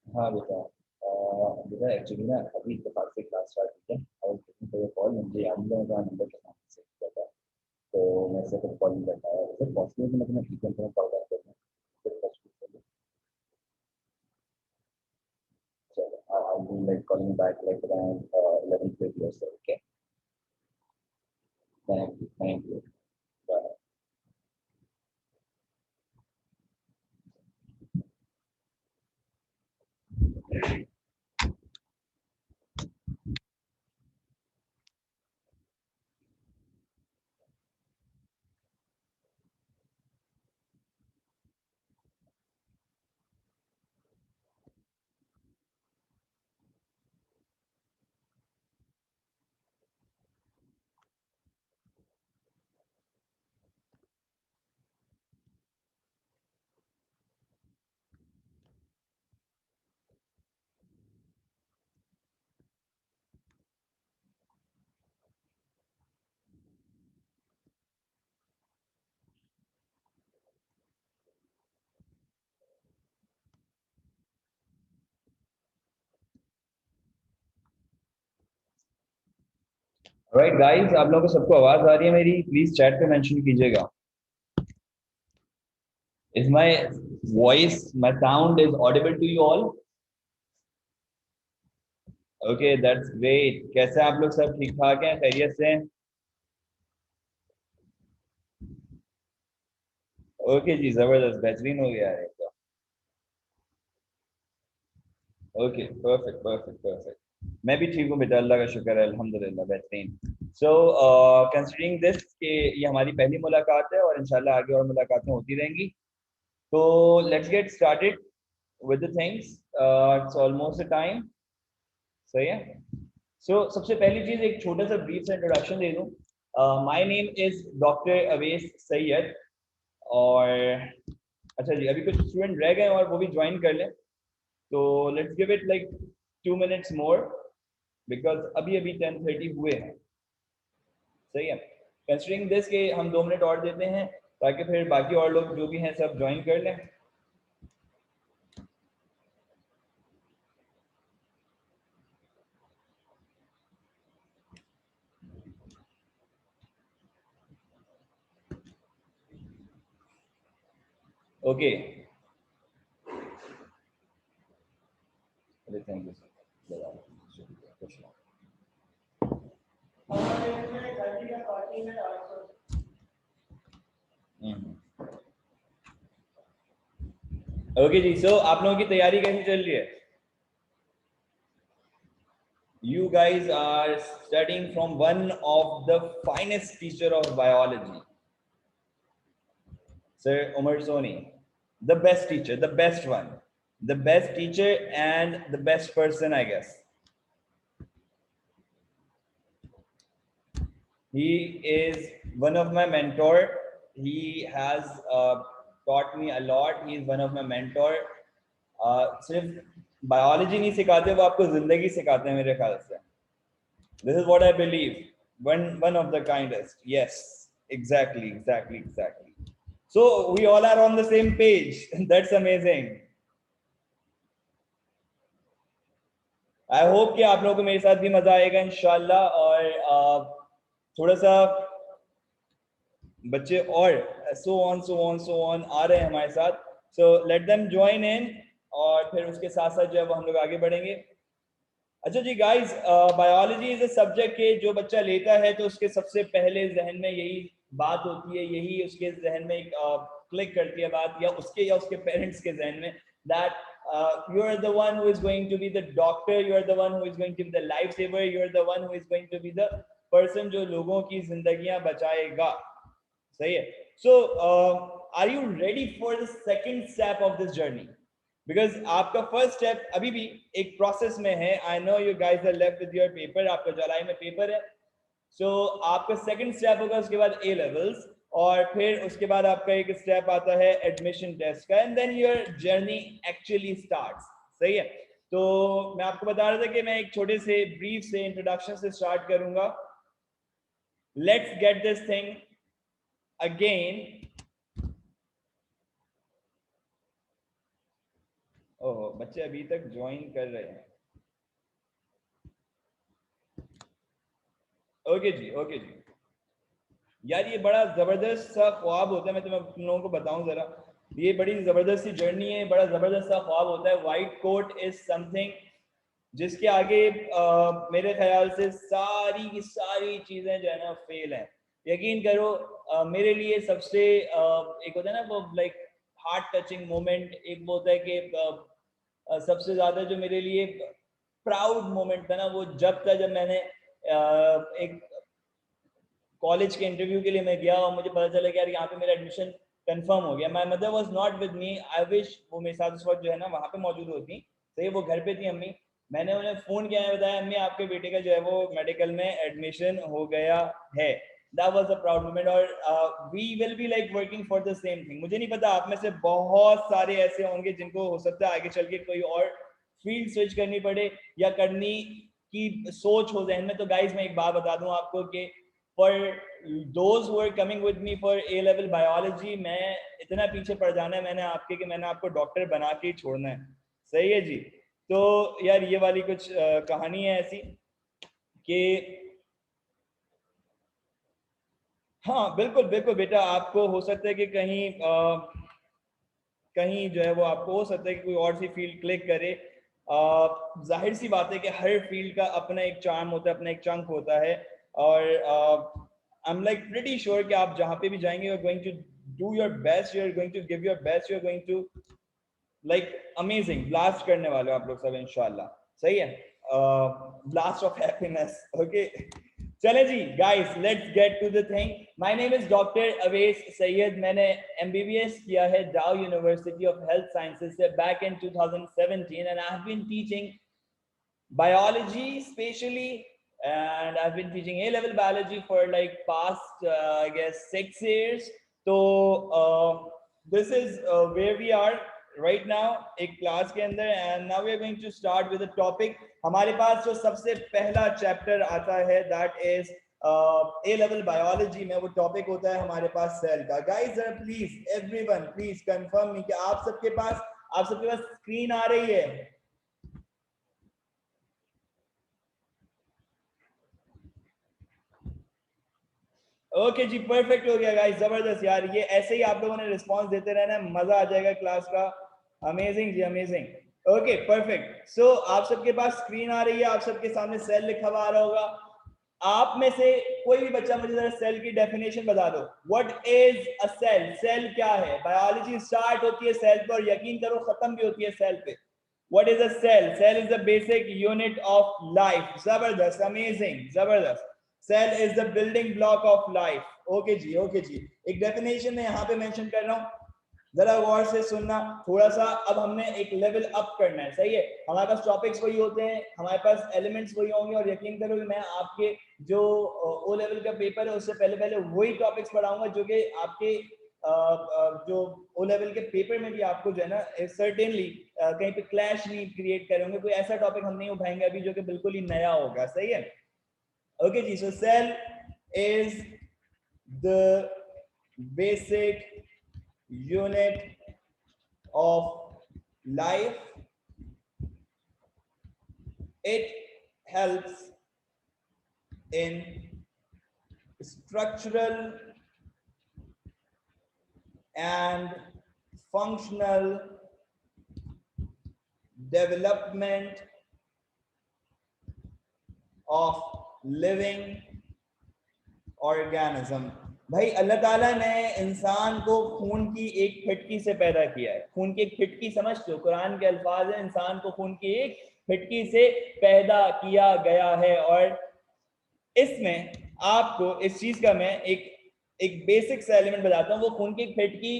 हाँ बेटा, बेटा एक्चुअली ना अभी इत्तेफाक से क्लास स्टार्ट हुई है और कोई कॉल मुझे याद नहीं लगा नंबर के नाम से किया था, तो मैं सिर्फ कॉल नहीं कर पाया। सर पॉसिबल है कि मैं तुम्हें ठीक है कॉल बैक कर दूँ फिर फर्स्ट वीक के लिए? चलो I will like calling back like around 11:30 or so. Okay, thank you, bye. Right guys, आप लोगों को सबको आवाज आ रही है मेरी? प्लीज चैट पे मेंशन कीजिएगा। Is my voice, my sound is audible to you all? Okay, that's great. कैसे आप लोग, सब ठीक ठाक हैं, खैरियत से हैं? ओके जी, जबरदस्त, बेहतरीन हो गया है तो। Okay, perfect perfect perfect. मैं भी ठीक हूँ बेटा, अल्लाह का शुक्र है, अल्हम्दुलिल्लाह, बेहतरीन। सो कंसीडरिंग दिस कि ये हमारी पहली मुलाकात है और इंशाल्लाह आगे और मुलाकातें होती रहेंगी, तो let's get started with the things. It's almost the time, सही है? सबसे पहली चीज, एक छोटा सा ब्रीफ सा इंट्रोडक्शन दे दूं। My name is doctor Awais Syed. और अच्छा जी, अभी कुछ स्टूडेंट रह गए और वो भी ज्वाइन कर लें, तो let's give it like 2 minutes more, because अभी अभी 10:30 हुए हैं, सही है? कंसिडरिंग दिस कि हम 2 मिनट और देते हैं ताकि फिर बाकी और लोग जो भी हैं सब ज्वाइन कर लें। Okay, thank you sir. Okay जी, सो आप लोगों की तैयारी कैसी चल रही है? You guys are studying from one of the finest teacher of biology, Sir Omar Soni, the best teacher, the best one, the best teacher and the best person, I guess. He is one of my mentor. He has taught me a lot. He is one of my mentor. सिर्फ biology नहीं सिखाते, वो आपको जिंदगी सिखाते हैं मेरे ख्याल से. This is what I believe. One of the kindest. Yes, exactly. So we all are on the same page. That's amazing. I hope कि आप लोगों को मेरे साथ भी मजा आएगा इंशाल्लाह. और थोड़ा सा बच्चे और so on आ रहे हैं हमारे साथ. So let them join in और फिर उसके साथ साथ जो है वो हम लोग आगे बढ़ेंगे. अच्छा जी guys, biology is a subject के जो बच्चा लेता है तो उसके सबसे पहले जहन में यही बात होती है, यही उसके जहन में एक क्लिक करती है बात, या उसके पेरेंट्स के जहन में, that you are the one who is going to be the doctor, you are the one who is going to be the lifesaver, you are the one who is going to be the person जो लोगों की जिंदगियां बचाएगा. सही है. So are you ready for the second step of this journey? Because आपका first step अभी भी एक प्रोसेस में है. I know you guys are left with your paper, आपका जुलाई में पेपर है. सो आपका सेकंड स्टेप होगा उसके बाद ए लेवल्स, और फिर उसके बाद आपका एक स्टेप आता है एडमिशन टेस्ट का, and then your journey actually starts. सही है. तो मैं आपको बता रहा था कि मैं एक छोटे से ब्रीफ से इंट्रोडक्शन से स्टार्ट करूंगा. Let's get this thing again. Oh, बच्चे अभी तक ज्वाइन कर रहे हैं. ओके जी. यार ये बड़ा जबरदस्त सा ख्वाब होता है. मैं तुम लोगों को बताऊं जरा, ये बड़ी जबरदस्त सी जर्नी है, बड़ा जबरदस्त सा ख्वाब होता है. व्हाइट कोट इज समथिंग जिसके आगे मेरे ख्याल से सारी की सारी चीजें जो है ना फेल हैं. यकीन करो, मेरे लिए सबसे एक होता है ना वो लाइक हार्ट टचिंग मोमेंट, एक वो होता है कि सबसे ज्यादा जो मेरे लिए प्राउड मोमेंट था ना, वो जब मैंने एक कॉलेज के इंटरव्यू के लिए मैं गया और मुझे पता चला कि यार यहाँ पे मेरा एडमिशन कंफर्म हो गया. My mother was not with me. I wish वो मेरे साथ उस वक्त जो है ना वहाँ पे मौजूद होती. सही, वो घर पे थी अम्मी. मैंने उन्हें फोन किया, है बताया अम्मी आपके बेटे का जो है वो मेडिकल में एडमिशन हो गया है. That was a proud moment. और we will be like working for the same thing. मुझे नहीं पता आप में से बहुत सारे ऐसे होंगे जिनको हो सकता है आगे चल के कोई और फील्ड स्विच करनी पड़े या करनी की सोच हो जहन में. तो गाइज मैं एक बात बता दूं आपको कि for those who are coming with me for A level biology, मैं इतना पीछे पड़ जाना है मैंने आपके कि मैंने आपको डॉक्टर बना के ही छोड़ना है. सही है जी. तो यार ये वाली कुछ कहानी है ऐसी कि हाँ बिल्कुल बेटा, आपको हो सकता है कि कहीं जो है वो आपको हो सकता है कि कोई और सी फील्ड क्लिक करे. जाहिर सी बात है कि हर फील्ड का अपना एक चार्म होता है, अपना एक चंक होता है. और I am like pretty sure कि आप जहाँ पे भी जाएंगे you are going to do your best, you are going to give your best, you are going to like amazing blast करने वाले हो आप लोग सब इंशाल्लाह. सही है. Blast of happiness. ओके चले जी guys, let's get to the thing. My name is doctor Awais Syed. मैंने एमबीबीएस किया है Dow University of Health Sciences से back in 2017 and I have been teaching biology spatially, and I've been teaching A level biology for like past I guess 6 years. So this is where we are right now एक class के अंदर, and now we are going to start with a topic. हमारे पास जो सबसे पहला chapter आता है that is A level biology में वो टॉपिक होता है हमारे पास सेल का. Guys please everyone please confirm me कि आप सबके पास स्क्रीन आ रही है. ओके जी, परफेक्ट हो गया गाइस, जबरदस्त यार. ये ऐसे ही आप लोगों ने रिस्पांस देते रहना, मजा आ जाएगा क्लास का. अमेजिंग जी, अमेजिंग. Okay perfect. सो आप सबके पास स्क्रीन आ रही है, आप सबके सामने सेल लिखा हुआ आ रहा होगा. आप में से कोई भी बच्चा मुझे जरा सेल की डेफिनेशन बता दो. What is a cell? Cell क्या है? बायोलॉजी स्टार्ट होती है सेल पे और यकीन करो खत्म भी होती है सेल पे. What is a cell? Cell is the basic unit of life. जबरदस्त, अमेजिंग, जबरदस्त. Cell is the building block of life. Okay जी. एक डेफिनेशन मैं यहाँ पे मेंशन कर रहा हूँ. जरा गौर से सुनना थोड़ा सा। अब हमने एक लेवल अप करना है, सही है। हमारे पास टॉपिक्स वही होते हैं, हमारे पास एलिमेंट्स वही होंगे, और यकीन करो कि मैं आपके जो ओ लेवल का पेपर है उससे पहले पहले वही टॉपिक्स पढ़ाऊंगा जो कि आपके जो ओ लेवल के पेपर में भी आपको जो है ना सर्टेनली कहीं पे क्लैश नहीं क्रिएट करेंगे। कोई ऐसा टॉपिक हम नहीं उठाएंगे अभी जो कि बिल्कुल ही नया होगा, सही है। ओके जी, so cell is the basic unit of life. It helps in structural and functional development of living organism. भाई अल्लाह ताला ने इंसान को खून की एक फिटकी से पैदा किया है। खून की एक फिटकी समझते हो, कुरान के अल्फाज है, इंसान को खून की एक फिटकी से पैदा किया गया है। और इसमें आपको इस चीज का मैं एक बेसिक सा एलिमेंट बताता हूँ। वो खून की एक फिटकी,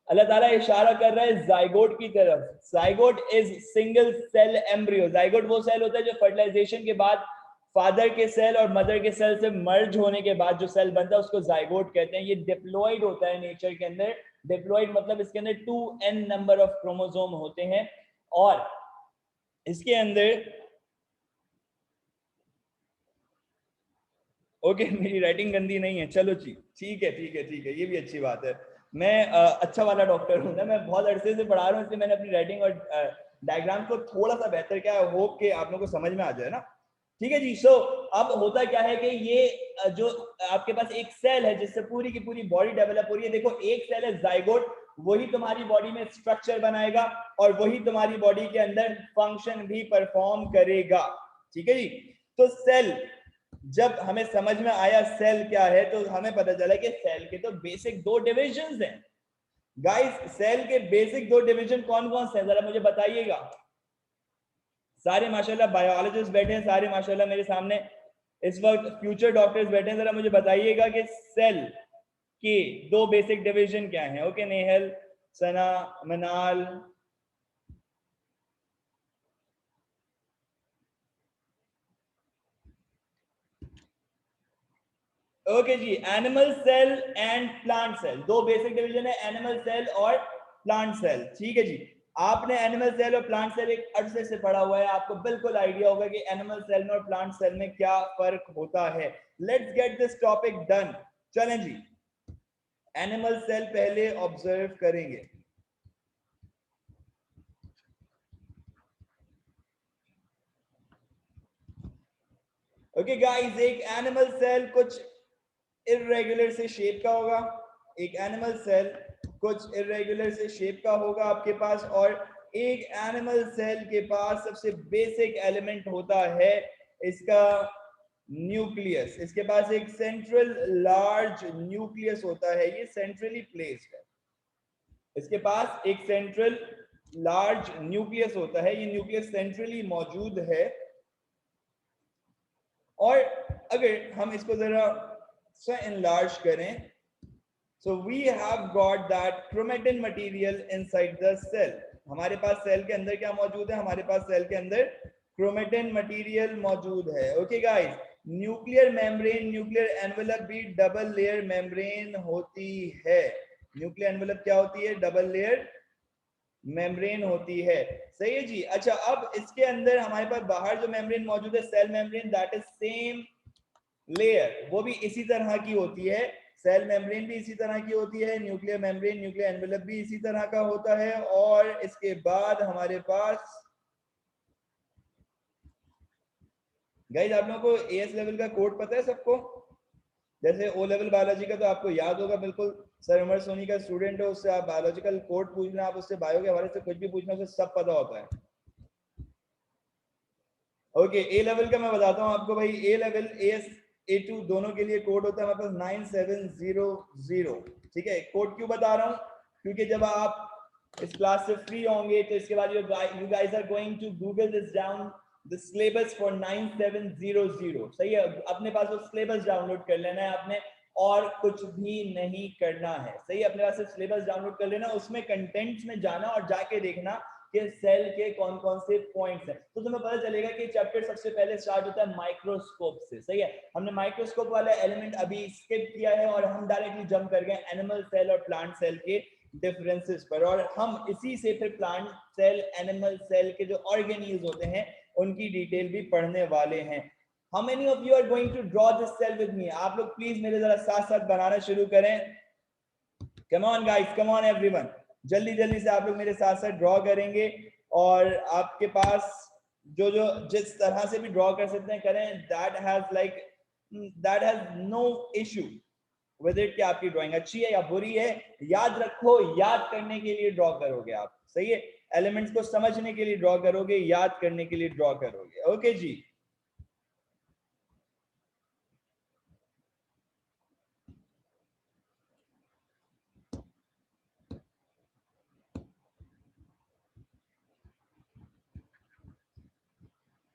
अल्लाह ताला इशारा कर रहा है जाइगोट की तरफ। Zygote is single cell embryo. Zygote वो सेल होता है जो फर्टिलाइजेशन के बाद फादर के सेल और मदर के सेल से मर्ज होने के बाद जो सेल बनता है उसको जाइगोट कहते हैं। ये डिप्लॉइड होता है नेचर के अंदर। डिप्लॉइड मतलब इसके अंदर 2n नंबर ऑफ क्रोमोसोम होते हैं, और इसके अंदर ओके मेरी राइटिंग गंदी नहीं है, चलो जी ठीक है ठीक है ठीक है, ये भी अच्छी बात है। मैं अच्छा वाला डॉक्टर हूँ ना, मैं बहुत अरसे से पढ़ा रहा हूँ, इसलिए मैंने अपनी राइटिंग और डायग्राम को थोड़ा सा बेहतर किया है। होप के आप लोगों को समझ में आ जाए ना। ठीक है जी। सो अब होता क्या है कि ये जो आपके पास एक सेल है जिससे पूरी की पूरी बॉडी डेवलप हो रही है। देखो एक सेल है जाइगोट, वही तुम्हारी बॉडी में स्ट्रक्चर बनाएगा और वही तुम्हारी बॉडी के अंदर फंक्शन भी परफॉर्म करेगा। ठीक है जी। तो सेल, जब हमें समझ में आया सेल क्या है, तो हमें पता चला कि सेल के तो बेसिक 2 डिविजन्स हैं। गाइस सेल के बेसिक 2 डिवीजन कौन कौन से हैं जरा मुझे बताइएगा। सारे माशाल्लाह बायोलॉजिस्ट बैठे हैं, सारे माशाल्लाह मेरे सामने इस वक्त फ्यूचर डॉक्टर्स बैठे हैं। जरा मुझे बताइएगा कि सेल के 2 बेसिक डिवीजन क्या हैं। ओके नेहल, सना, मनाल, ओके जी। Animal cell and plant cell, 2 basic division है, एनिमल सेल और प्लांट सेल। ठीक है जी। आपने एनिमल सेल और प्लांट सेल एक अरसे से पढ़ा हुआ है, आपको बिल्कुल आइडिया होगा कि एनिमल सेल में और प्लांट सेल में क्या फर्क होता है। Let's get this topic done. चलें जी, एनिमल सेल पहले ऑब्जर्व करेंगे। ओके गाइस, एक एनिमल सेल कुछ इरेगुलर से शेप का होगा। एक एनिमल सेल कुछ इरेगुलर से शेप का होगा आपके पास, और एक एनिमल सेल के पास सबसे बेसिक एलिमेंट होता है इसका न्यूक्लियस। इसके पास एक सेंट्रल लार्ज न्यूक्लियस होता है, ये सेंट्रली प्लेस्ड है। इसके पास एक सेंट्रल लार्ज न्यूक्लियस होता है, ये न्यूक्लियस सेंट्रली मौजूद है। और अगर हम इसको जरा सा एनलार्ज करें, so we have got that chromatin material inside the cell. हमारे पास सेल के अंदर क्या मौजूद है, हमारे पास सेल के अंदर क्रोमेटिन मटेरियल मौजूद है। Okay guys, nuclear membrane, nuclear envelope भी डबल लेयर मेम्ब्रेन होती है। न्यूक्लियर एनवेलप क्या होती है, डबल लेयर मेम्ब्रेन होती है। सही है जी। अच्छा, अब इसके अंदर हमारे पास बाहर जो मेम्ब्रेन मौजूद है, cell membrane, that is same layer, वो भी इसी तरह की होती है। सेल मेम्ब्रेन भी इसी तरह की होती है, न्यूक्लियर मेम्ब्रेन, न्यूक्लियर एनवेलप भी इसी तरह का होता है। और इसके बाद हमारे पास गाइस, आप लोगों को एएस लेवल का कोड पता है सबको? जैसे ओ लेवल बायोलॉजी का तो आपको याद होगा बिल्कुल, सर उमर सोनी का स्टूडेंट है, उससे आप बायोलॉजिकल कोड पूछना, आप उससे बायो के हवाले से कुछ भी पूछना, उसे सब पता होता है। ओके, ए लेवल का मैं बताता हूँ आपको भाई। ए लेवल, एएस, A2 दोनों के लिए कोड होता है हमारे पास 9700। ठीक है, कोड क्यों बता रहा हूँ, क्योंकि जब आप इस क्लास से फ्री होंगे तो इसके बाद you guys are going to Google this down, the syllabus for 9700। सही है, अपने पास वो सिलेबस डाउनलोड कर लेना है आपने। और कुछ भी नहीं करना है। सही, अपने पास से सिलेबस डाउनलोड कर लेना, उसमें कंटेंट्स में जाना और जाके देखना कि सेल के कौन कौन से पॉइंट्स हैं, तो तुम्हें पता चलेगा कि चैप्टर सबसे पहले स्टार्ट होता है माइक्रोस्कोप से। सही है, हमने माइक्रोस्कोप वाला एलिमेंट अभी स्किप किया है और हम डायरेक्टली जंप कर गए एनिमल सेल और प्लांट सेल के डिफरेंसेस पर, और हम इसी से फिर प्लांट सेल एनिमल सेल के जो ऑर्गेनील्स होते हैं उनकी डिटेल भी पढ़ने वाले हैं। How many of you are going to draw this cell with me? आप लोग प्लीज मेरे जरा साथ साथ बनाना शुरू करें। Come on guys, come on everyone, जल्दी जल्दी से आप लोग मेरे साथ साथ ड्रॉ करेंगे, और आपके पास जो जो जिस तरह से भी ड्रॉ कर सकते हैं करें। that has no issue with it कि आपकी ड्राइंग अच्छी है या बुरी है। याद रखो, याद करने के लिए ड्रॉ करोगे आप। सही है, एलिमेंट्स को समझने के लिए ड्रॉ करोगे, याद करने के लिए ड्रॉ करोगे। ओके जी,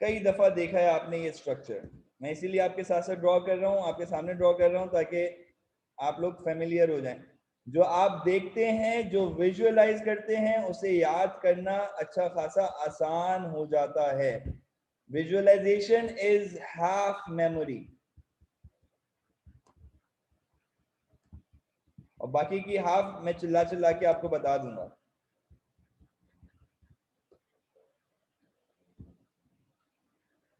कई दफा देखा है आपने ये स्ट्रक्चर, मैं इसीलिए आपके साथ साथ ड्रॉ कर रहा हूँ, आपके सामने ड्रॉ कर रहा हूँ ताकि आप लोग फेमिलियर हो जाएं। जो आप देखते हैं, जो विजुअलाइज करते हैं, उसे याद करना अच्छा खासा आसान हो जाता है। विजुअलाइजेशन इज हाफ मेमोरी, और बाकी की हाफ मैं चिल्ला चिल्ला के आपको बता दूंगा।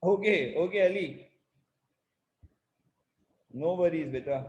Okay okay Ali, no worries बेटा।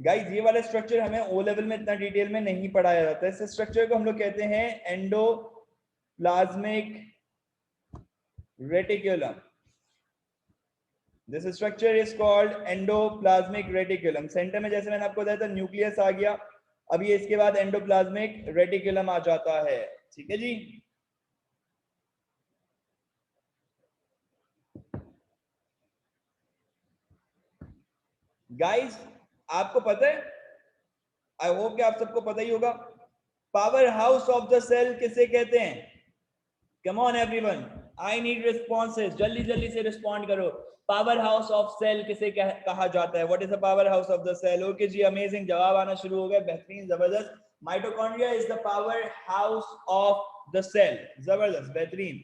गाइस ये वाला स्ट्रक्चर हमें ओ लेवल में इतना डिटेल में नहीं पढ़ाया जाता है। इस स्ट्रक्चर को हम लोग कहते हैं endoplasmic reticulum. This structure is called endoplasmic reticulum. Centre में जैसे मैंने आपको बताया था न्यूक्लियस आ गया, अब ये इसके बाद एंडोप्लाज्मिक रेटिकुलम आ जाता है। ठीक है जी, गाइस आपको पता है, आई होप कि आप सबको पता ही होगा, power house of the cell किसे कहते हैं? Come on everyone, I need responses, जल्दी जल्दी से रिस्पॉन्ड करो। पावर हाउस ऑफ सेल किसे कहा जाता है? What is the power house of the cell? Okay जी, अमेजिंग, जवाब आना शुरू हो गया, बेहतरीन, जबरदस्त। Mitochondria is the power house of the cell, जबरदस्त, बेहतरीन।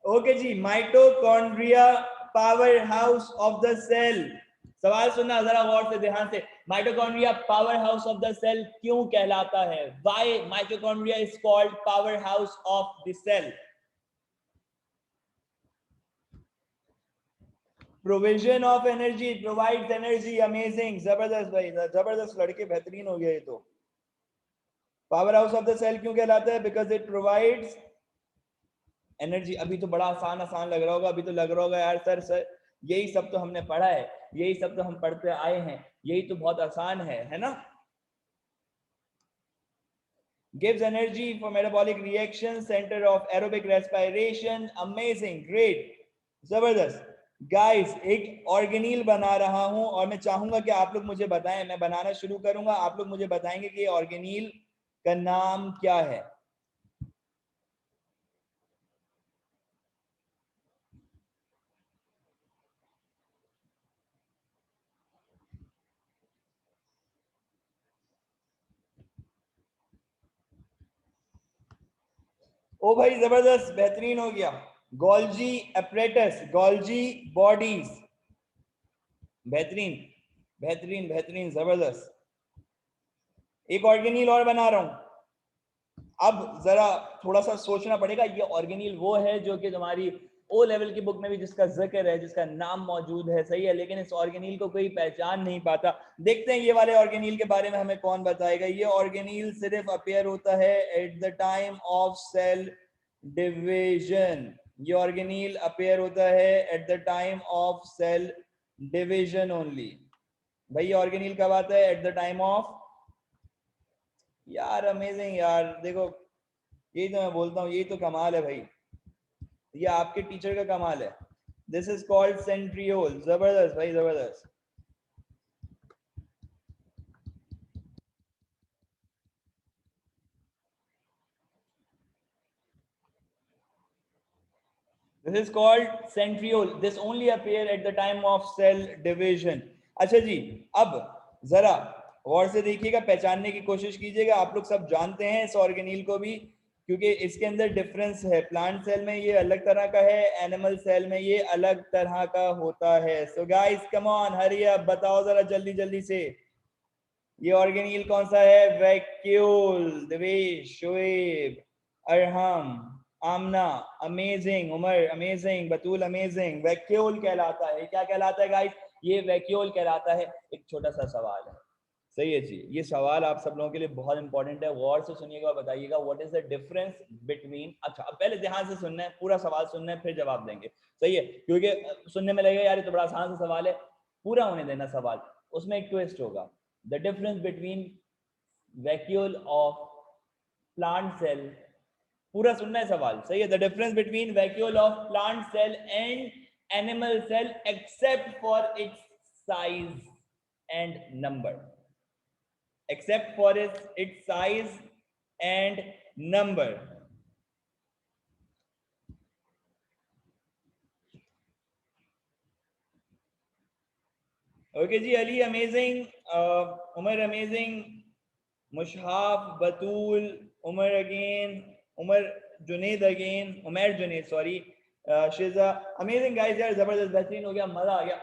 ओके जी, mitochondria power house of the cell. सवाल सुनना जरा गौर से, ध्यान से। Mitochondria power house of the cell क्यों कहलाता है? Why mitochondria is called power house of the cell? Provision of energy, provides energy, amazing, जबरदस्त भाई, जबरदस्त लड़के, बेहतरीन हो गया ये तो। Power house of the cell क्यों कहलाता है? Because it provides energy. अभी तो बड़ा आसान आसान लग रहा होगा, अभी तो लग रहा होगा यार सर यही सब तो हमने पढ़ा है, यही सब तो हम पढ़ते आए हैं, यही तो बहुत आसान है ना? gives energy for metabolic reaction, center of aerobic respiration, amazing, great, जबरदस्त। गाइस एक ऑर्गेनील बना रहा हूं और मैं चाहूंगा कि आप लोग मुझे बताएं, मैं बनाना शुरू करूंगा, आप लोग मुझे बताएंगे कि ऑर्गेनील का नाम क्या है। ओ भाई जबरदस्त, बेहतरीन हो गया। गोल्जी एपरेटस, गोल्जी बॉडीज, बेहतरीन बेहतरीन बेहतरीन, जबरदस्त। एक ऑर्गेनील और बना रहा हूं। अब जरा थोड़ा सा सोचना पड़ेगा, ये ऑर्गेनील वो है जो कि तुम्हारी ओ लेवल की बुक में भी जिसका जिक्र है, जिसका नाम मौजूद है, सही है, लेकिन इस ऑर्गेनील को कोई पहचान नहीं पाता। देखते हैं ये वाले ऑर्गेनील के बारे में हमें कौन बताएगा। ये ऑर्गेनील सिर्फ अपेयर होता है at the time of cell division. ये ऑर्गेनील अपेयर होता है at the time of cell division only. भाई ये ऑर्गेनील कब आता है? एट द टाइम ऑफ, यार अमेजिंग यार, देखो यही तो मैं बोलता हूँ, यही तो कमाल है भाई, ये आपके टीचर का कमाल है। This is called centriole. जबरदस्त भाई, जबरदस्त। This is called centriole. This only appear at the time of cell division. अच्छा जी, अब जरा गौर से देखिएगा, पहचानने की कोशिश कीजिएगा। आप लोग सब जानते हैं इस ऑर्गेनील को भी, क्योंकि इसके अंदर डिफरेंस है। प्लांट सेल में ये अलग तरह का है, एनिमल सेल में ये अलग तरह का होता है। So guys come on, hurry up, बताओ जरा जल्दी जल्दी से, ये ऑर्गेनील कौन सा है? वैक्यूल। देवेश, शोएब, अरहम, आमना अमेजिंग, उमर अमेजिंग, बतूल अमेजिंग। वैक्यूल कहलाता है। क्या कहलाता है गाइस? ये वैक्यूल कहलाता है। एक छोटा सा सवाल है, सही है जी, ये सवाल आप सब लोगों के लिए बहुत इंपॉर्टेंट है, गौर से सुनिएगा और बताइएगा what is the difference between. अच्छा अब पहले ध्यान से सुनना है, पूरा सवाल सुनना है, फिर जवाब देंगे, सही है? क्योंकि सुनने में लगेगा यार ये तो बड़ा आसान सा सवाल है, पूरा होने देना सवाल, उसमें एक ट्विस्ट होगा। The difference between vacuole of plant cell, पूरा सुनना है सवाल, सही है? The difference between vacuole of plant cell and animal cell except for its size and number, except for its size and number. Okay जी, Ali amazing, Umar amazing, Mushahab, Batool, Umar again, Umar Junaid again, Umar Junaid sorry, Shiza amazing guys, यार जबरदस्त, बेहतरीन हो गया, मजा आ गया।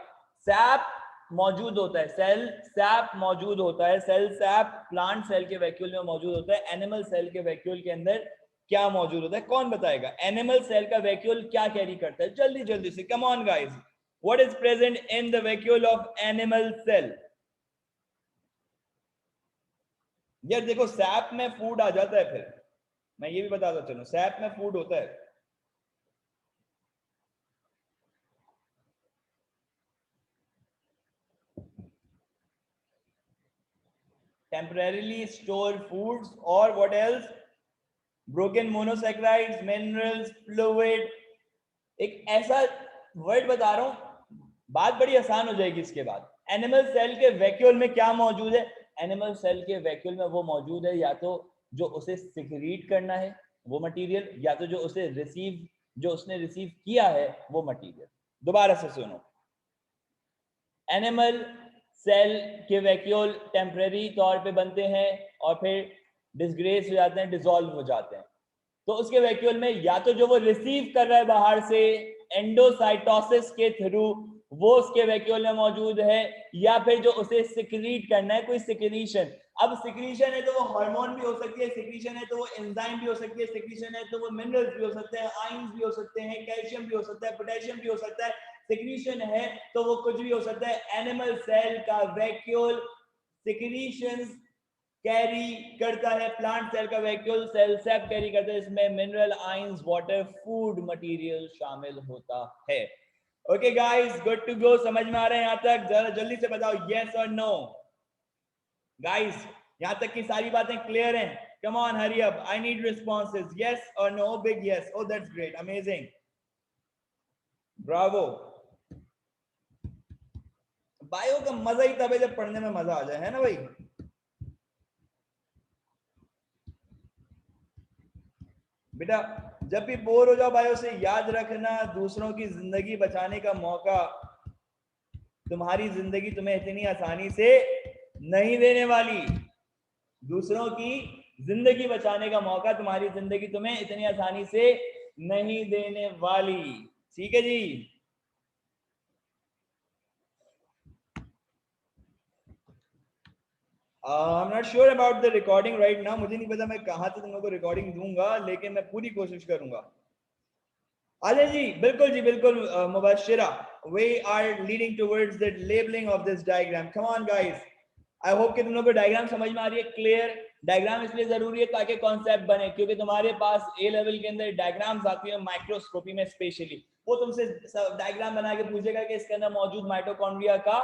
सैप मौजूद होता है, सेल सैप मौजूद होता है, सेल सैप प्लांट सेल के वैक्यूल में मौजूद होता है। एनिमल सेल के वैक्यूल के अंदर क्या मौजूद होता है? कौन बताएगा? एनिमल सेल का वैक्यूल क्या कैरी करता है? जल्दी जल्दी से, come on guys, what is present in the vacuole of animal cell? यार देखो, सैप में फूड आ जाता है, फिर मैं ये भी बताता चलूं, सैप में फूड होता है। टेम्परेरीली स्टोर फूड्स, और what else? Broken monosaccharides, minerals, fluid. एक ऐसा वर्ड बता रहा हूं, बात बड़ी आसान हो जाएगी इसके बाद। एनिमल सेल के वैक्यूल में क्या मौजूद है? एनिमल सेल के वैक्यूल में वो मौजूद है या तो जो उसे सिक्रीट करना है वो मटेरियल, या तो जो उसे रिसीव, जो उसने रिसीव किया है वो मटेरियल। दोबारा से सुनो, एनिमल सेल के वैक्यूल टेम्परेरी तौर पे बनते हैं और फिर डिसग्रेस हो जाते हैं, डिसॉल्व हो जाते हैं। तो उसके वैक्यूल में या तो जो वो रिसीव कर रहा है बाहर से एंडोसाइटोसिस के थ्रू, वो उसके वैक्यूल में मौजूद है, या फिर जो उसे सिक्रीट करना है, कोई सिक्रीशन। अब सिक्रीशन है तो वो हार्मोन भी हो सकती है, सिक्रीशन है तो वो एंजाइम भी हो सकती है, सिक्रीशन है तो वो मिनरल्स भी हो सकते हैं, आयंस भी हो सकते हैं, कैल्शियम भी हो सकता है, पोटेशियम भी हो सकता है। सिक्रीशन है तो वो कुछ भी हो सकता है। एनिमल सेल का वैक्यूल सिक्रीशंस कैरी करता है, प्लांट सेल का वैक्यूल सेल सैप कैरी करता है, इसमें mineral, ions, water, food material शामिल होता है। Okay guys, good to go, समझ में आ रहा है यहां तक? जरा जल्दी से बताओ यस और नो। गाइस यहां तक की सारी बातें क्लियर हैं? Come on, hurry up, I need responses, yes और no, big yes, oh that's great, amazing, bravo. Bio का मजा ही तब है जब पढ़ने में मजा आ जाए, है ना भाई? बेटा जब भी बोर हो जाओ बायो से, याद रखना दूसरों की जिंदगी बचाने का मौका तुम्हारी जिंदगी तुम्हें इतनी आसानी से नहीं देने वाली। दूसरों की जिंदगी बचाने का मौका तुम्हारी जिंदगी तुम्हें इतनी आसानी से नहीं देने वाली, ठीक है जी? I'm not sure about the recording right now. मुझे नहीं पता मैं कहाँ से तुम लोगों को रिकॉर्डिंग दूंगा, लेकिन मैं पूरी कोशिश करूंगा। आले जी, बिल्कुल जी, बिल्कुल Mubashira. We are leading towards the labeling of this diagram. Come on guys. I hope कि तुम लोगों को डायग्राम समझ में आ रही है, क्लियर? डायग्राम इसलिए जरूरी है ताकि कॉन्सेप्ट बने, क्योंकि तुम्हारे पास ए लेवल के अंदर डायग्राम्स आती है माइक्रोस्कोपी में स्पेशली, वो तुमसे डायग्राम बना के पूछेगा कि इसके अंदर मौजूद माइटोकॉन्ड्रिया का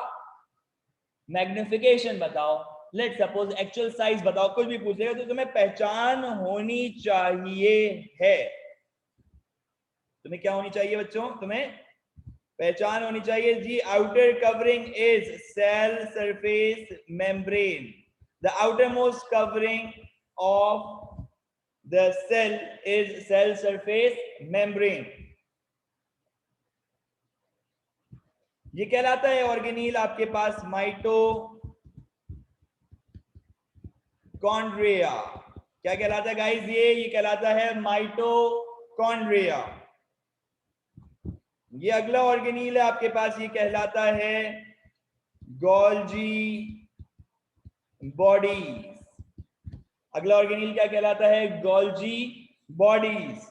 मैग्निफिकेशन बताओ, लेट सपोज एक्चुअल साइज बताओ, कुछ भी पूछेगा तो तुम्हें पहचान होनी चाहिए है। तुम्हें क्या होनी चाहिए बच्चों? तुम्हें पहचान होनी चाहिए जी। Outer covering is cell surface membrane, the outer most covering of the cell is cell surface membrane. ये कहलाता है ऑर्गेनील आपके पास माइटोकॉन्ड्रिया। क्या कहलाता है गाइस? ये कहलाता है माइटोकॉन्ड्रिया। ये अगला ऑर्गेनील है आपके पास, ये कहलाता है गोल्जी बॉडीज। अगला ऑर्गेनील क्या कहलाता है? Golgi bodies.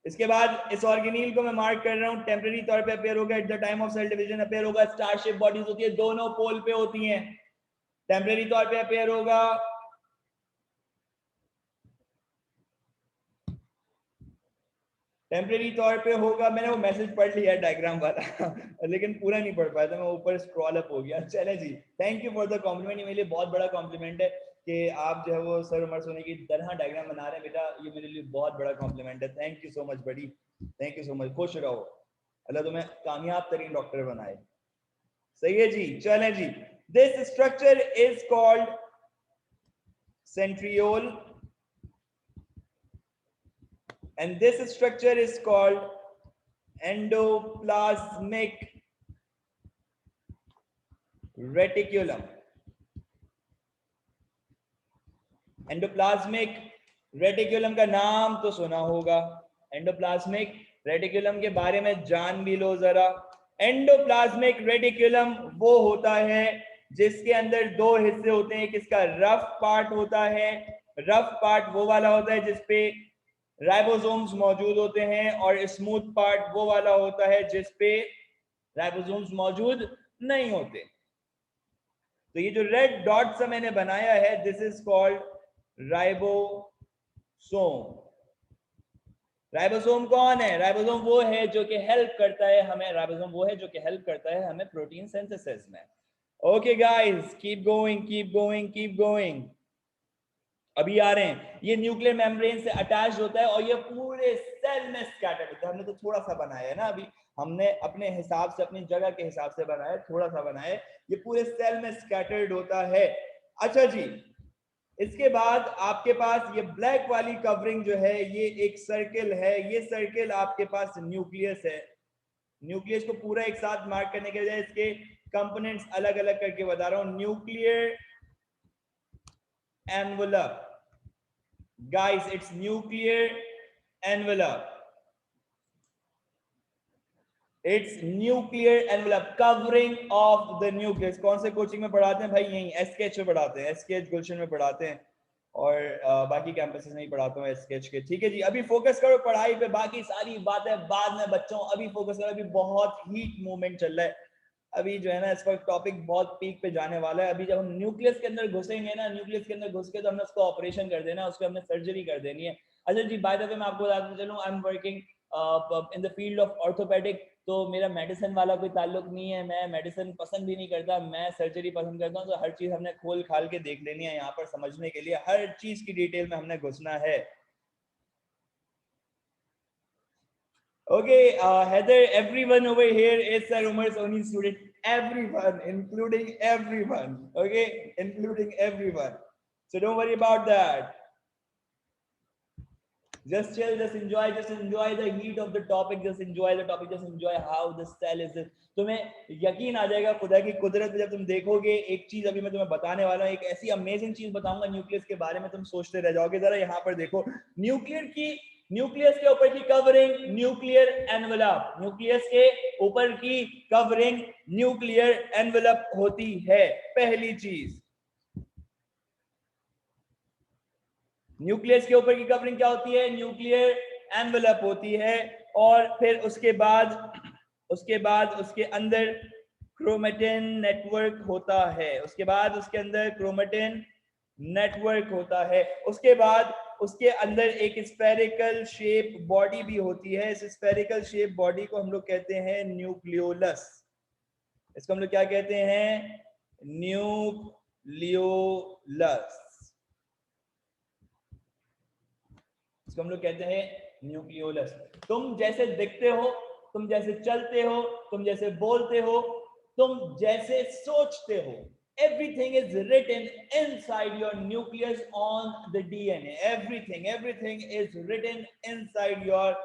इसके बाद इस ऑर्गेनील को मैं मार्क कर रहा हूं, टेम्परेरी तौर पे अपेयर होगा, at the time of cell division appear होगा। स्टार शेप बॉडीज होती है, दोनों पोल पे होती हैं, टेम्परेरी तौर पे अपेयर होगा। टेम्परेरी तौर पे होगा, मैंने वो मैसेज पढ़ लिया डायग्राम वाला लेकिन पूरा नहीं पढ़ पाया था, मैं ऊपर स्क्रॉल अप हो गया। चले जी, thank you for the compliment. ये मेरे लिए बहुत बड़ा कॉम्प्लीमेंट है कि आप जो है वो सर उमर सोनी की तरह डायग्राम बना रहे हैं बेटा, ये मेरे लिए बहुत बड़ा कॉम्प्लीमेंट है। थैंक यू सो मच बड़ी, थैंक यू सो मच। खुश रहो, अल्लाह तुम्हें कामयाब तरीन डॉक्टर बनाए। सही है जी, चलें जी। This structure is called centriole and this structure is called endoplasmic reticulum. Endoplasmic reticulum का नाम तो सुना होगा, एंडोप्लाज्मिक रेटिकुलम के बारे में जान भी लो जरा। एंडोप्लाज्मिक रेटिकुलम वो होता है जिसके अंदर दो हिस्से होते हैं। किसका? रफ पार्ट होता है, रफ पार्ट वो वाला होता है जिसपे राइबोसोम्स मौजूद होते हैं, और स्मूथ पार्ट वो वाला होता है जिसपे राइबोसोम्स मौजूद नहीं होते। तो ये जो रेड डॉट सा मैंने बनाया है, this is called ribosome. Ribosome कौन है? राइबोसोम वो है जो कि हेल्प करता है हमें, राइबोसोम वो है जो कि हेल्प करता है हमें प्रोटीन सिंथेसिस में। Okay guys, keep going keep going keep going. अभी आ रहे हैं, ये न्यूक्लियर मेम्ब्रेन से अटैच होता है और ये पूरे सेल में स्कैटर्ड होता है। हमने तो थोड़ा सा बनाया है ना, अभी हमने अपने हिसाब से, अपनी जगह के हिसाब से बनाया, थोड़ा सा बनाया, ये पूरे सेल में स्कैटर्ड होता है। अच्छा जी, इसके बाद आपके पास ये ब्लैक वाली कवरिंग जो है, ये एक सर्किल है, ये सर्किल आपके पास न्यूक्लियस है। न्यूक्लियस को पूरा एक साथ मार्क करने के बजाय इसके कंपोनेंट्स अलग अलग करके बता रहा हूं। Nuclear envelope, guys, it's nuclear envelope, it's nuclear envelope covering of the nucleus। कौन से कोचिंग में पढ़ाते हैं भाई? यहीं एसकेएच में पढ़ाते हैं, एसकेएच गुलशन में पढ़ाते हैं, और बाकी कैंपसेस में ही पढ़ाता हूँ एसकेएच के। ठीक है जी, अभी फोकस करो पढ़ाई पे, बाकी सारी बातें बाद में बच्चों, अभी फोकस करो। अभी बहुत हीट मूवमेंट चल रहा है, अभी जो है ना इस वक्त टॉपिक बहुत पीक पे जाने वाला है। अभी जब हम न्यूक्लियस के अंदर घुसेंगे ना, न्यूक्लियस के अंदर घुस के तो हमने उसको ऑपरेशन कर देना, उसको हमने सर्जरी कर देनी है। अच्छा जी, बाय द वे मैं आपको बताता चलूं, I am working in the field of orthopaedic, तो मेरा मेडिसिन वाला कोई ताल्लुक नहीं है, मैं मेडिसिन पसंद भी नहीं करता, मैं सर्जरी पसंद करता हूँ। तो हर चीज हमने खोल खाल के देख लेनी है यहाँ पर, समझने के लिए हर चीज की डिटेल में हमने घुसना है। Okay, Heather, everyone over here is Sir Umar's only student. Everyone, including everyone. Okay, including everyone. So don't worry about that. Just chill, just enjoy the heat of the topic, just enjoy the topic, just enjoy how the cell is. तुम्हें यकीन आ जाएगा खुदा की कुदरत में जब तुम देखोगे। एक चीज अभी मैं तुम्हें बताने वाला हूँ, एक ऐसी अमेजिंग चीज बताऊंगा न्यूक्लियस के बारे में, तुम सोचते रह जाओगे। जरा यहाँ पर देखो, न्यूक्लियस के ऊपर की कवरिंग न्यूक्लियर एनवेलप, न्यूक्लियस के ऊपर की कवरिंग न्यूक्लियर एनवेलप होती है। पहली चीज, न्यूक्लियस के ऊपर की कवरिंग क्या होती है? न्यूक्लियर एनवेलप होती है। और फिर उसके बाद उसके अंदर क्रोमेटिन नेटवर्क होता है। उसके बाद उसके अंदर क्रोमेटिन नेटवर्क होता है। उसके बाद उसके अंदर एक स्फेरिकल शेप बॉडी भी होती है। इस स्फेरिकल शेप बॉडी को हम लोग कहते हैं न्यूक्लियोलस। इसको हम लोग क्या कहते हैं? न्यूक्लियोलस। इसको हम लोग कहते हैं न्यूक्लियोलस। तुम जैसे दिखते हो, तुम जैसे चलते हो, तुम जैसे बोलते हो, तुम जैसे सोचते हो, everything is written inside your nucleus on the DNA. Everything is written inside your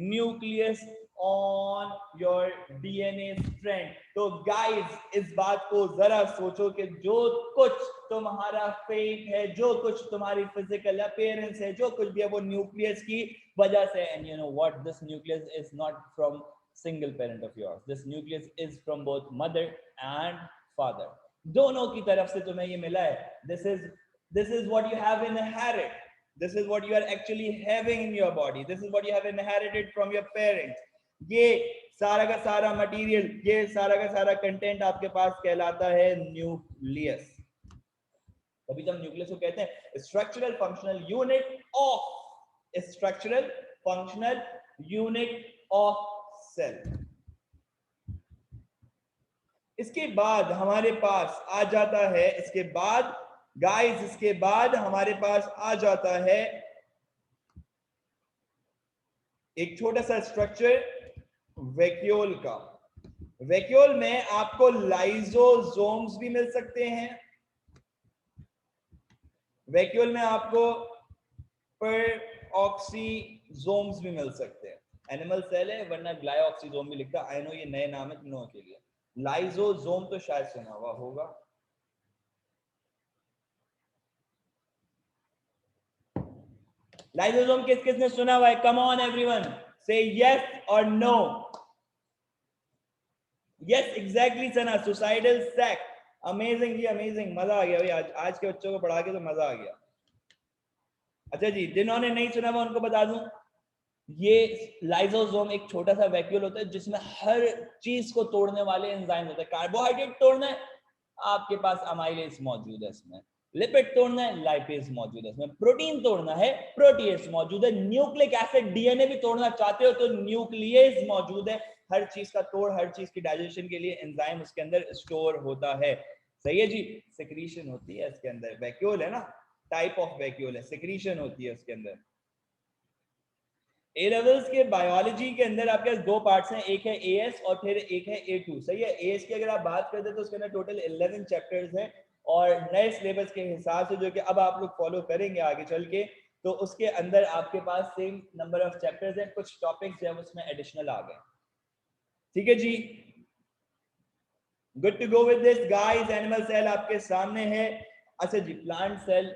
nucleus on your DNA strand. तो guys इस बात को जरा सोचो कि जो कुछ तुम्हारा फेट है, जो कुछ तुम्हारी फिजिकल अपीयरेंस है, जो कुछ भी है, वो न्यूक्लियस की वजह से। And you know what, this nucleus is not from single parent of yours, this nucleus is from both mother and father. दोनों की तरफ से तुम्हें ये मिला है। this is what you have inherited, this is what you are actually having in your body, this is what you have inherited from your parents. ये सारा का सारा मटेरियल, ये सारा का सारा कंटेंट आपके पास कहलाता है न्यूक्लियस। तभी तो हम न्यूक्लियस को कहते हैं structural functional unit of, structural functional unit of cell. इसके बाद हमारे पास आ जाता है, इसके बाद गाइस, इसके बाद हमारे पास आ जाता है एक छोटा सा स्ट्रक्चर वैक्यूल का। वैक्यूल में आपको लाइसोसोम्स भी मिल सकते हैं, वैक्यूल में आपको परऑक्सीजोम्स भी मिल सकते हैं। एनिमल सेल है वरना ग्लाइऑक्सीजोम भी लिखता। आई नो ये नए नाम है तुम लोगों के लिए। लाइसोसोम तो शायद सुना हुआ होगा। लाइसोसोम किस किसने सुना हुआ है? कम ऑन एवरीवन, से यस और नो। यस एग्जैक्टली सना, सुसाइडल सैक। अमेजिंग जी, अमेजिंग, मजा आ गया भाई। आज के बच्चों को पढ़ा के तो मजा आ गया। अच्छा जी, जिन्होंने नहीं सुना मैं उनको बता दूं, ये लाइसोसोम एक छोटा सा वैक्यूल होता है जिसमें हर चीज को तोड़ने वाले एंजाइम होते हैं। कार्बोहाइड्रेट तोड़ना है, आपके पास अमाइलेज मौजूद है इसमें। लिपिड तोड़ना है, लाइपेज मौजूद है इसमें। प्रोटीन तोड़ना है, प्रोटीएज मौजूद है। न्यूक्लिक एसिड, डीएनए भी तोड़ना चाहते हो तो न्यूक्लियेज मौजूद है। हर चीज का तोड़, हर चीज की डाइजेशन के लिए एंजाइम उसके अंदर स्टोर होता है। सही है जी। सेक्रीशन होती है इसके अंदर, वैक्यूल है ना, टाइप ऑफ वैक्यूल है, सेक्रीशन होती है उसके अंदर। ए लेवल्स के बायोलॉजी के अंदर आपके पास दो पार्ट्स हैं, एक है एएस और फिर एक है ए2। सही है। एएस की अगर आप बात करते हैं तो उसके अंदर टोटल 11 चैप्टर्स हैं, और नए सिलेबस के हिसाब से जो कि अब आप लोग फॉलो करेंगे आगे चल के, तो उसके अंदर आपके पास सेम नंबर ऑफ चैप्टर्स हैं, कुछ टॉपिक्स जो है उसमें एडिशनल आ गए। ठीक है जी, good to go with this guys. Animal cell आपके सामने है। अच्छा जी, plant cell,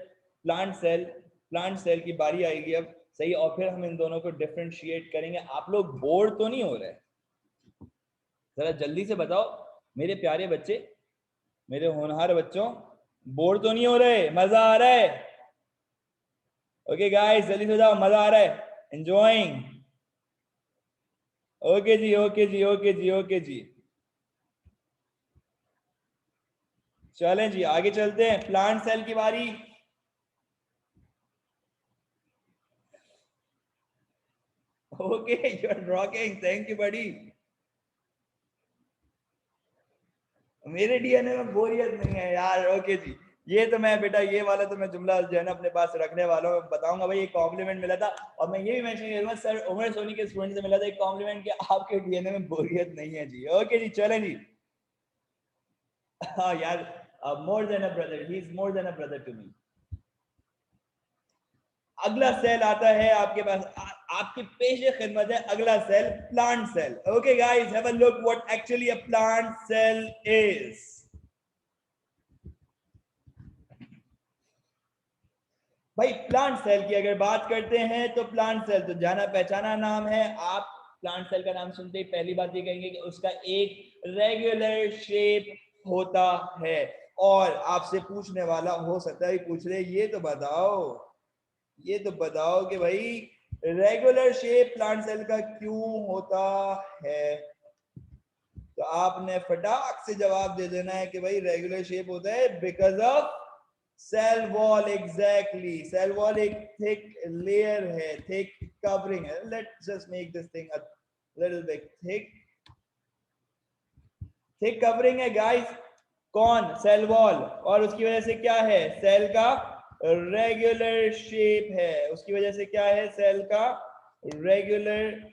plant cell, plant cell की बारी आएगी अब। सही, और फिर हम इन दोनों को डिफरेंशिएट करेंगे। आप लोग बोर तो नहीं हो रहे? जरा जल्दी से बताओ मेरे प्यारे बच्चे, मेरे होनहार बच्चों, बोर तो नहीं हो रहे? मजा आ रहा है? ओके गाइस, जल्दी से जाओ, मजा आ रहा है? एंजॉइंग? ओके जी, ओके जी, ओके जी, ओके जी। चलें जी, आगे चलते हैं। प्लांट सेल की बारी। Okay, you are rocking, thank you buddy. मेरे डीएनए में बोरियत नहीं है यार। ओके जी, ये तो मैं बेटा, ये वाला तो मैं जुमला जो है ना अपने पास रखने वाला हूँ, बताऊंगा भाई। एक कॉम्प्लीमेंट मिला था, और मैं ये भी मेंशन करूंगा, सर उमर सोनी के स्टूडेंट से मिला था एक कॉम्प्लीमेंट कि आपके डीएनए में बोरियत नहीं है जी। ओके जी, चलें जी। हाँ यार, more than a brother, he is more than a brother to me. अगला सेल आता है आपके पास, आपकी पेश खिदमत है अगला cell, plant cell. Okay guys, have a look what actually a plant cell is. भाई प्लांट सेल की अगर बात करते हैं तो प्लांट सेल तो जाना पहचाना नाम है। आप प्लांट सेल का नाम सुनते ही पहली बात ये कहेंगे कि उसका एक रेगुलर शेप होता है। और आपसे पूछने वाला हो सकता है पूछ रहे, ये तो बताओ, ये तो बताओ कि भाई रेगुलर शेप प्लांट सेल का क्यों होता है? तो आपने फटाक से जवाब दे देना है कि भाई रेगुलर शेप होता है because of cell wall, exactly, cell wall एक थिक लेयर है, थिक कवरिंग है. Let's just make this thing a little bit thick. Thick covering है गाइस. कौन? Cell wall. और उसकी वजह से क्या है? सेल का रेगुलर शेप है. उसकी वजह से क्या है? सेल का रेगुलर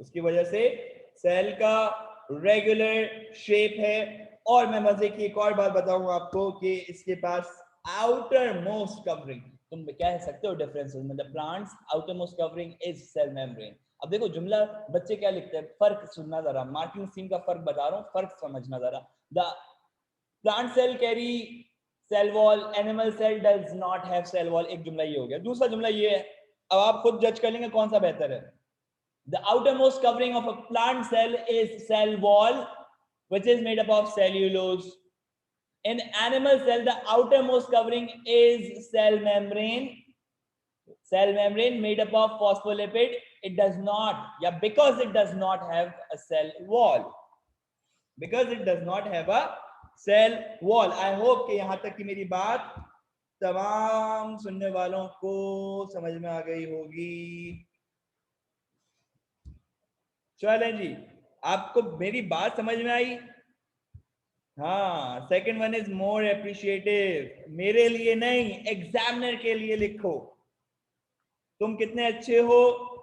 उसकी वजह से सेल का रेगुलर शेप है. और मैं मजे की एक और बात बताऊंगा आपको कि इसके पास आउटर मोस्ट कवरिंग, तुम कह सकते हो डिफरेंस, मतलब plants outer most covering is cell membrane. अब देखो जुमला बच्चे क्या लिखते हैं, फर्क सुनना जरा, मार्किंग स्कीम का फर्क बता रहा हूँ, फर्क समझना जरा. The plant cell carry cell wall, animal cell does not have cell wall. एक जुमला ये हो गया. दूसरा जुमला ये है, अब आप खुद जज कर लेंगे कौन सा बेहतर है. The outermost covering of a plant cell is cell wall, which is made up of cellulose. In animal cell, the outermost covering is cell membrane. Cell membrane made up of phospholipid. It does not, yeah, because it does not have a cell wall. Because it does not have a cell wall. I hope कि यहाँ तक की मेरी बात तमाम सुनने वालों को समझ में आ गई होगी. चलें जी, आपको मेरी बात समझ में आई? हाँ. Second one is more appreciative. मेरे लिए नहीं, एग्जामिनर के लिए लिखो. तुम कितने अच्छे हो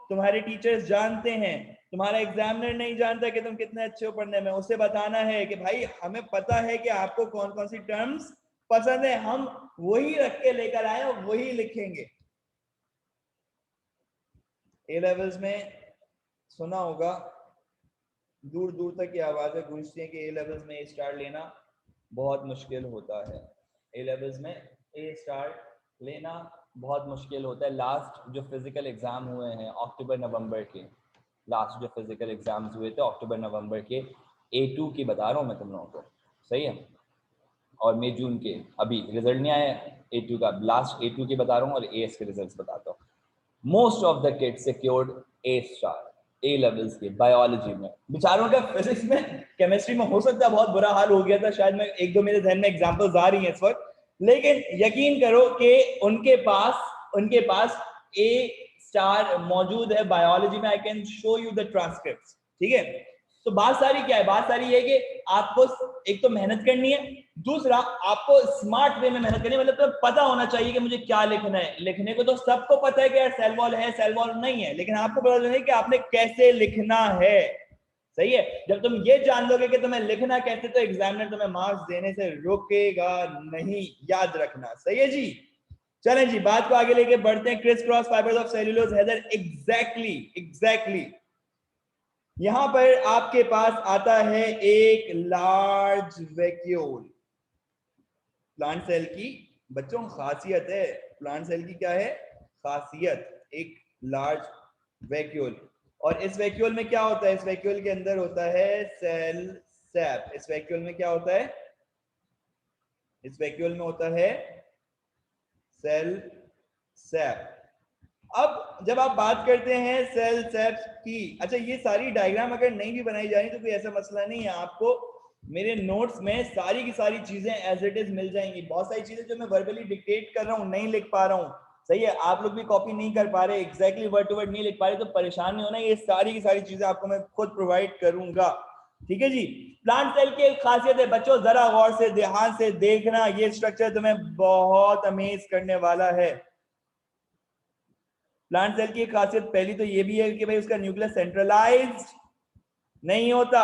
तुम्हारे टीचर्स जानते हैं, तुम्हारा एग्जामिनर नहीं जानता कि तुम कितने अच्छे हो पढ़ने में. उसे बताना है कि भाई हमें पता है कि आपको कौन कौन सी टर्म्स पसंद है, हम वही रख के लेकर आए और वही लिखेंगे. ए लेवल्स में सुना होगा, दूर दूर तक की आवाजें गूंजती हैं कि ए लेवल्स में ए स्टार लेना बहुत मुश्किल होता है. ए लेवल्स में ए स्टार लेना बहुत मुश्किल होता है. लास्ट जो फिजिकल एग्जाम हुए हैं अक्टूबर नवंबर के, लास्ट जो फिजिकल एग्जाम्स हुए थे अक्टूबर नवंबर के, A2 की बता रहा हूँ मैं तुम लोगों को, सही है, और मई जून के अभी रिजल्ट नहीं आया A2 का, लास्ट A2 की बता रहा हूँ और AS के रिजल्ट्स बताता हूँ. Most of the kids secured A star A levels के बायोलॉजी में. बेचारों का फिजिक्स में, केमिस्ट्री में हो सकता है बहुत बुरा हाल हो गया था, शायद मैं एक दो मेरे ध्यान में एग्जांपल्स आ रही हैं इस वक्त, लेकिन यकीन करो कि उनके पास ए स्टार मौजूद है बायोलॉजी में. I can show you the transcripts. ठीक है, तो बात सारी क्या है? बात सारी ये कि आपको एक तो मेहनत करनी है, दूसरा आपको स्मार्ट वे में मेहनत करनी है. मतलब तो पता होना चाहिए कि मुझे क्या लिखना है. लिखने को तो सबको पता है कि यार सेल वॉल है, सेल वॉल नहीं है, लेकिन आपको पता नहीं कि आपने कैसे लिखना है. सही है, जब तुम ये जान लोगे कि तुम्हें लिखना कैसे, तो एग्जामिनर तुम्हें मार्क्स देने से रोकेगा नहीं, याद रखना. सही है जी. चलें जी, बात को आगे लेके बढ़ते हैं. Criss cross fibres of cellulose हैजर, एग्जैक्टली यहां पर आपके पास आता है एक लार्ज वैक्यूल. प्लांट सेल की बच्चों खासियत है, प्लांट सेल की क्या है खासियत? एक लार्ज वैक्यूल. और इस वैक्यूल में क्या होता है? इस वैक्यूल के अंदर होता है सेल सैप. इस वैक्यूल में क्या होता है? इस वैक्यूल में होता है सेल सैप. अब जब आप बात करते हैं सेल सैप्स की, अच्छा ये सारी डायग्राम अगर नहीं भी बनाई जा रही तो कोई ऐसा मसला नहीं है, आपको मेरे नोट्स में सारी की सारी चीजें एज इट इज मिल जाएंगी. बहुत सारी चीजें जो मैं वर्बली डिक्टेट कर रहा हूँ नहीं लिख पा रहा हूँ, सही है, आप लोग भी कॉपी नहीं कर पा रहे, एग्जैक्टली वर्ड टू वर्ड नहीं लिख पा रहे, तो परेशान नहीं होना, ये सारी की सारी चीजें आपको मैं खुद प्रोवाइड करूंगा. ठीक है जी. प्लांट सेल की एक खासियत है बच्चों, जरा गौर से ध्यान से देखना, ये स्ट्रक्चर तुम्हें बहुत अमेज करने वाला है. प्लांट सेल की एक खासियत पहली तो ये भी है कि भाई उसका न्यूक्लियस सेंट्रलाइज्ड नहीं होता.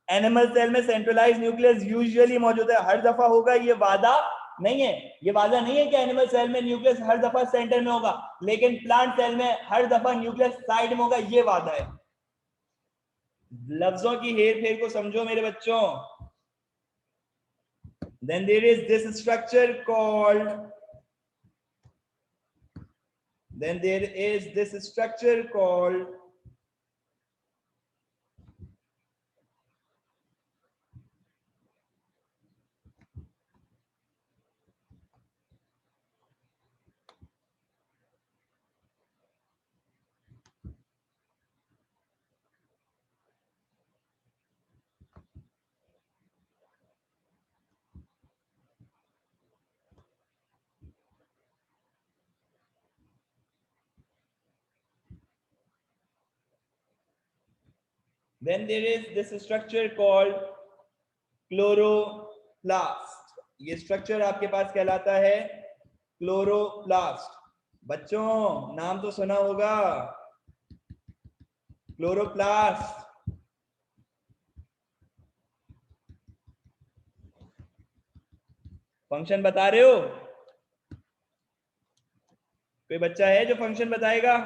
एनिमल सेल में सेंट्रलाइज न्यूक्लियस यूजुअली मौजूद है, हर दफा होगा ये वादा नहीं है. ये वादा नहीं है कि एनिमल सेल में न्यूक्लियस हर दफा सेंटर में होगा, लेकिन प्लांट सेल में हर दफा न्यूक्लियस साइड में होगा, ये वादा है. लफ्जों की हेर फेर को समझो मेरे बच्चों. then there is this structure called then there is this structure called Then there is this structure called chloroplast. ये स्ट्रक्चर आपके पास कहलाता है क्लोरोप्लास्ट। बच्चों नाम तो सुना होगा, क्लोरोप्लास्ट। फंक्शन बता रहे हो? कोई बच्चा है जो फंक्शन बताएगा?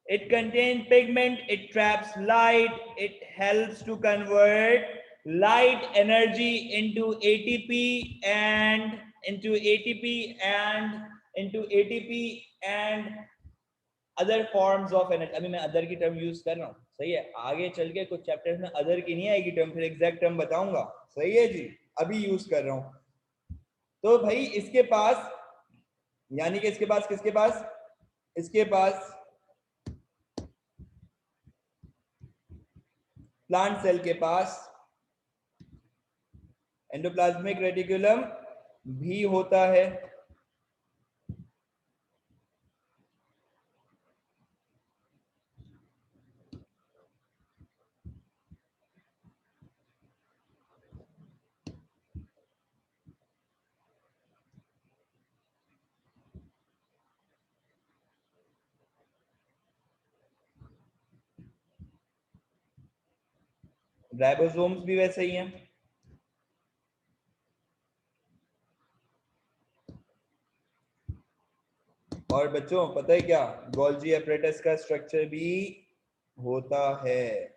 It contains pigment, it traps light, it helps to convert light energy into ATP and other forms of energy। अभी मैं अदर की टर्म यूज कर रहा हूँ, सही है। आगे चल के कुछ चैप्टर्स में अदर की नहीं आएगी टर्म, फिर एग्जैक्ट टर्म बताऊंगा, सही है जी। अभी यूज कर रहा हूँ। तो भाई इसके पास, यानी कि इसके पास, किसके पास? इसके पास प्लांट सेल के पास एंडोप्लाज्मिक रेटिकुलम भी होता है। राइबोसोम्स भी वैसे ही हैं। और बच्चों पता है क्या, गोल्जी एपरेटस का स्ट्रक्चर भी होता है।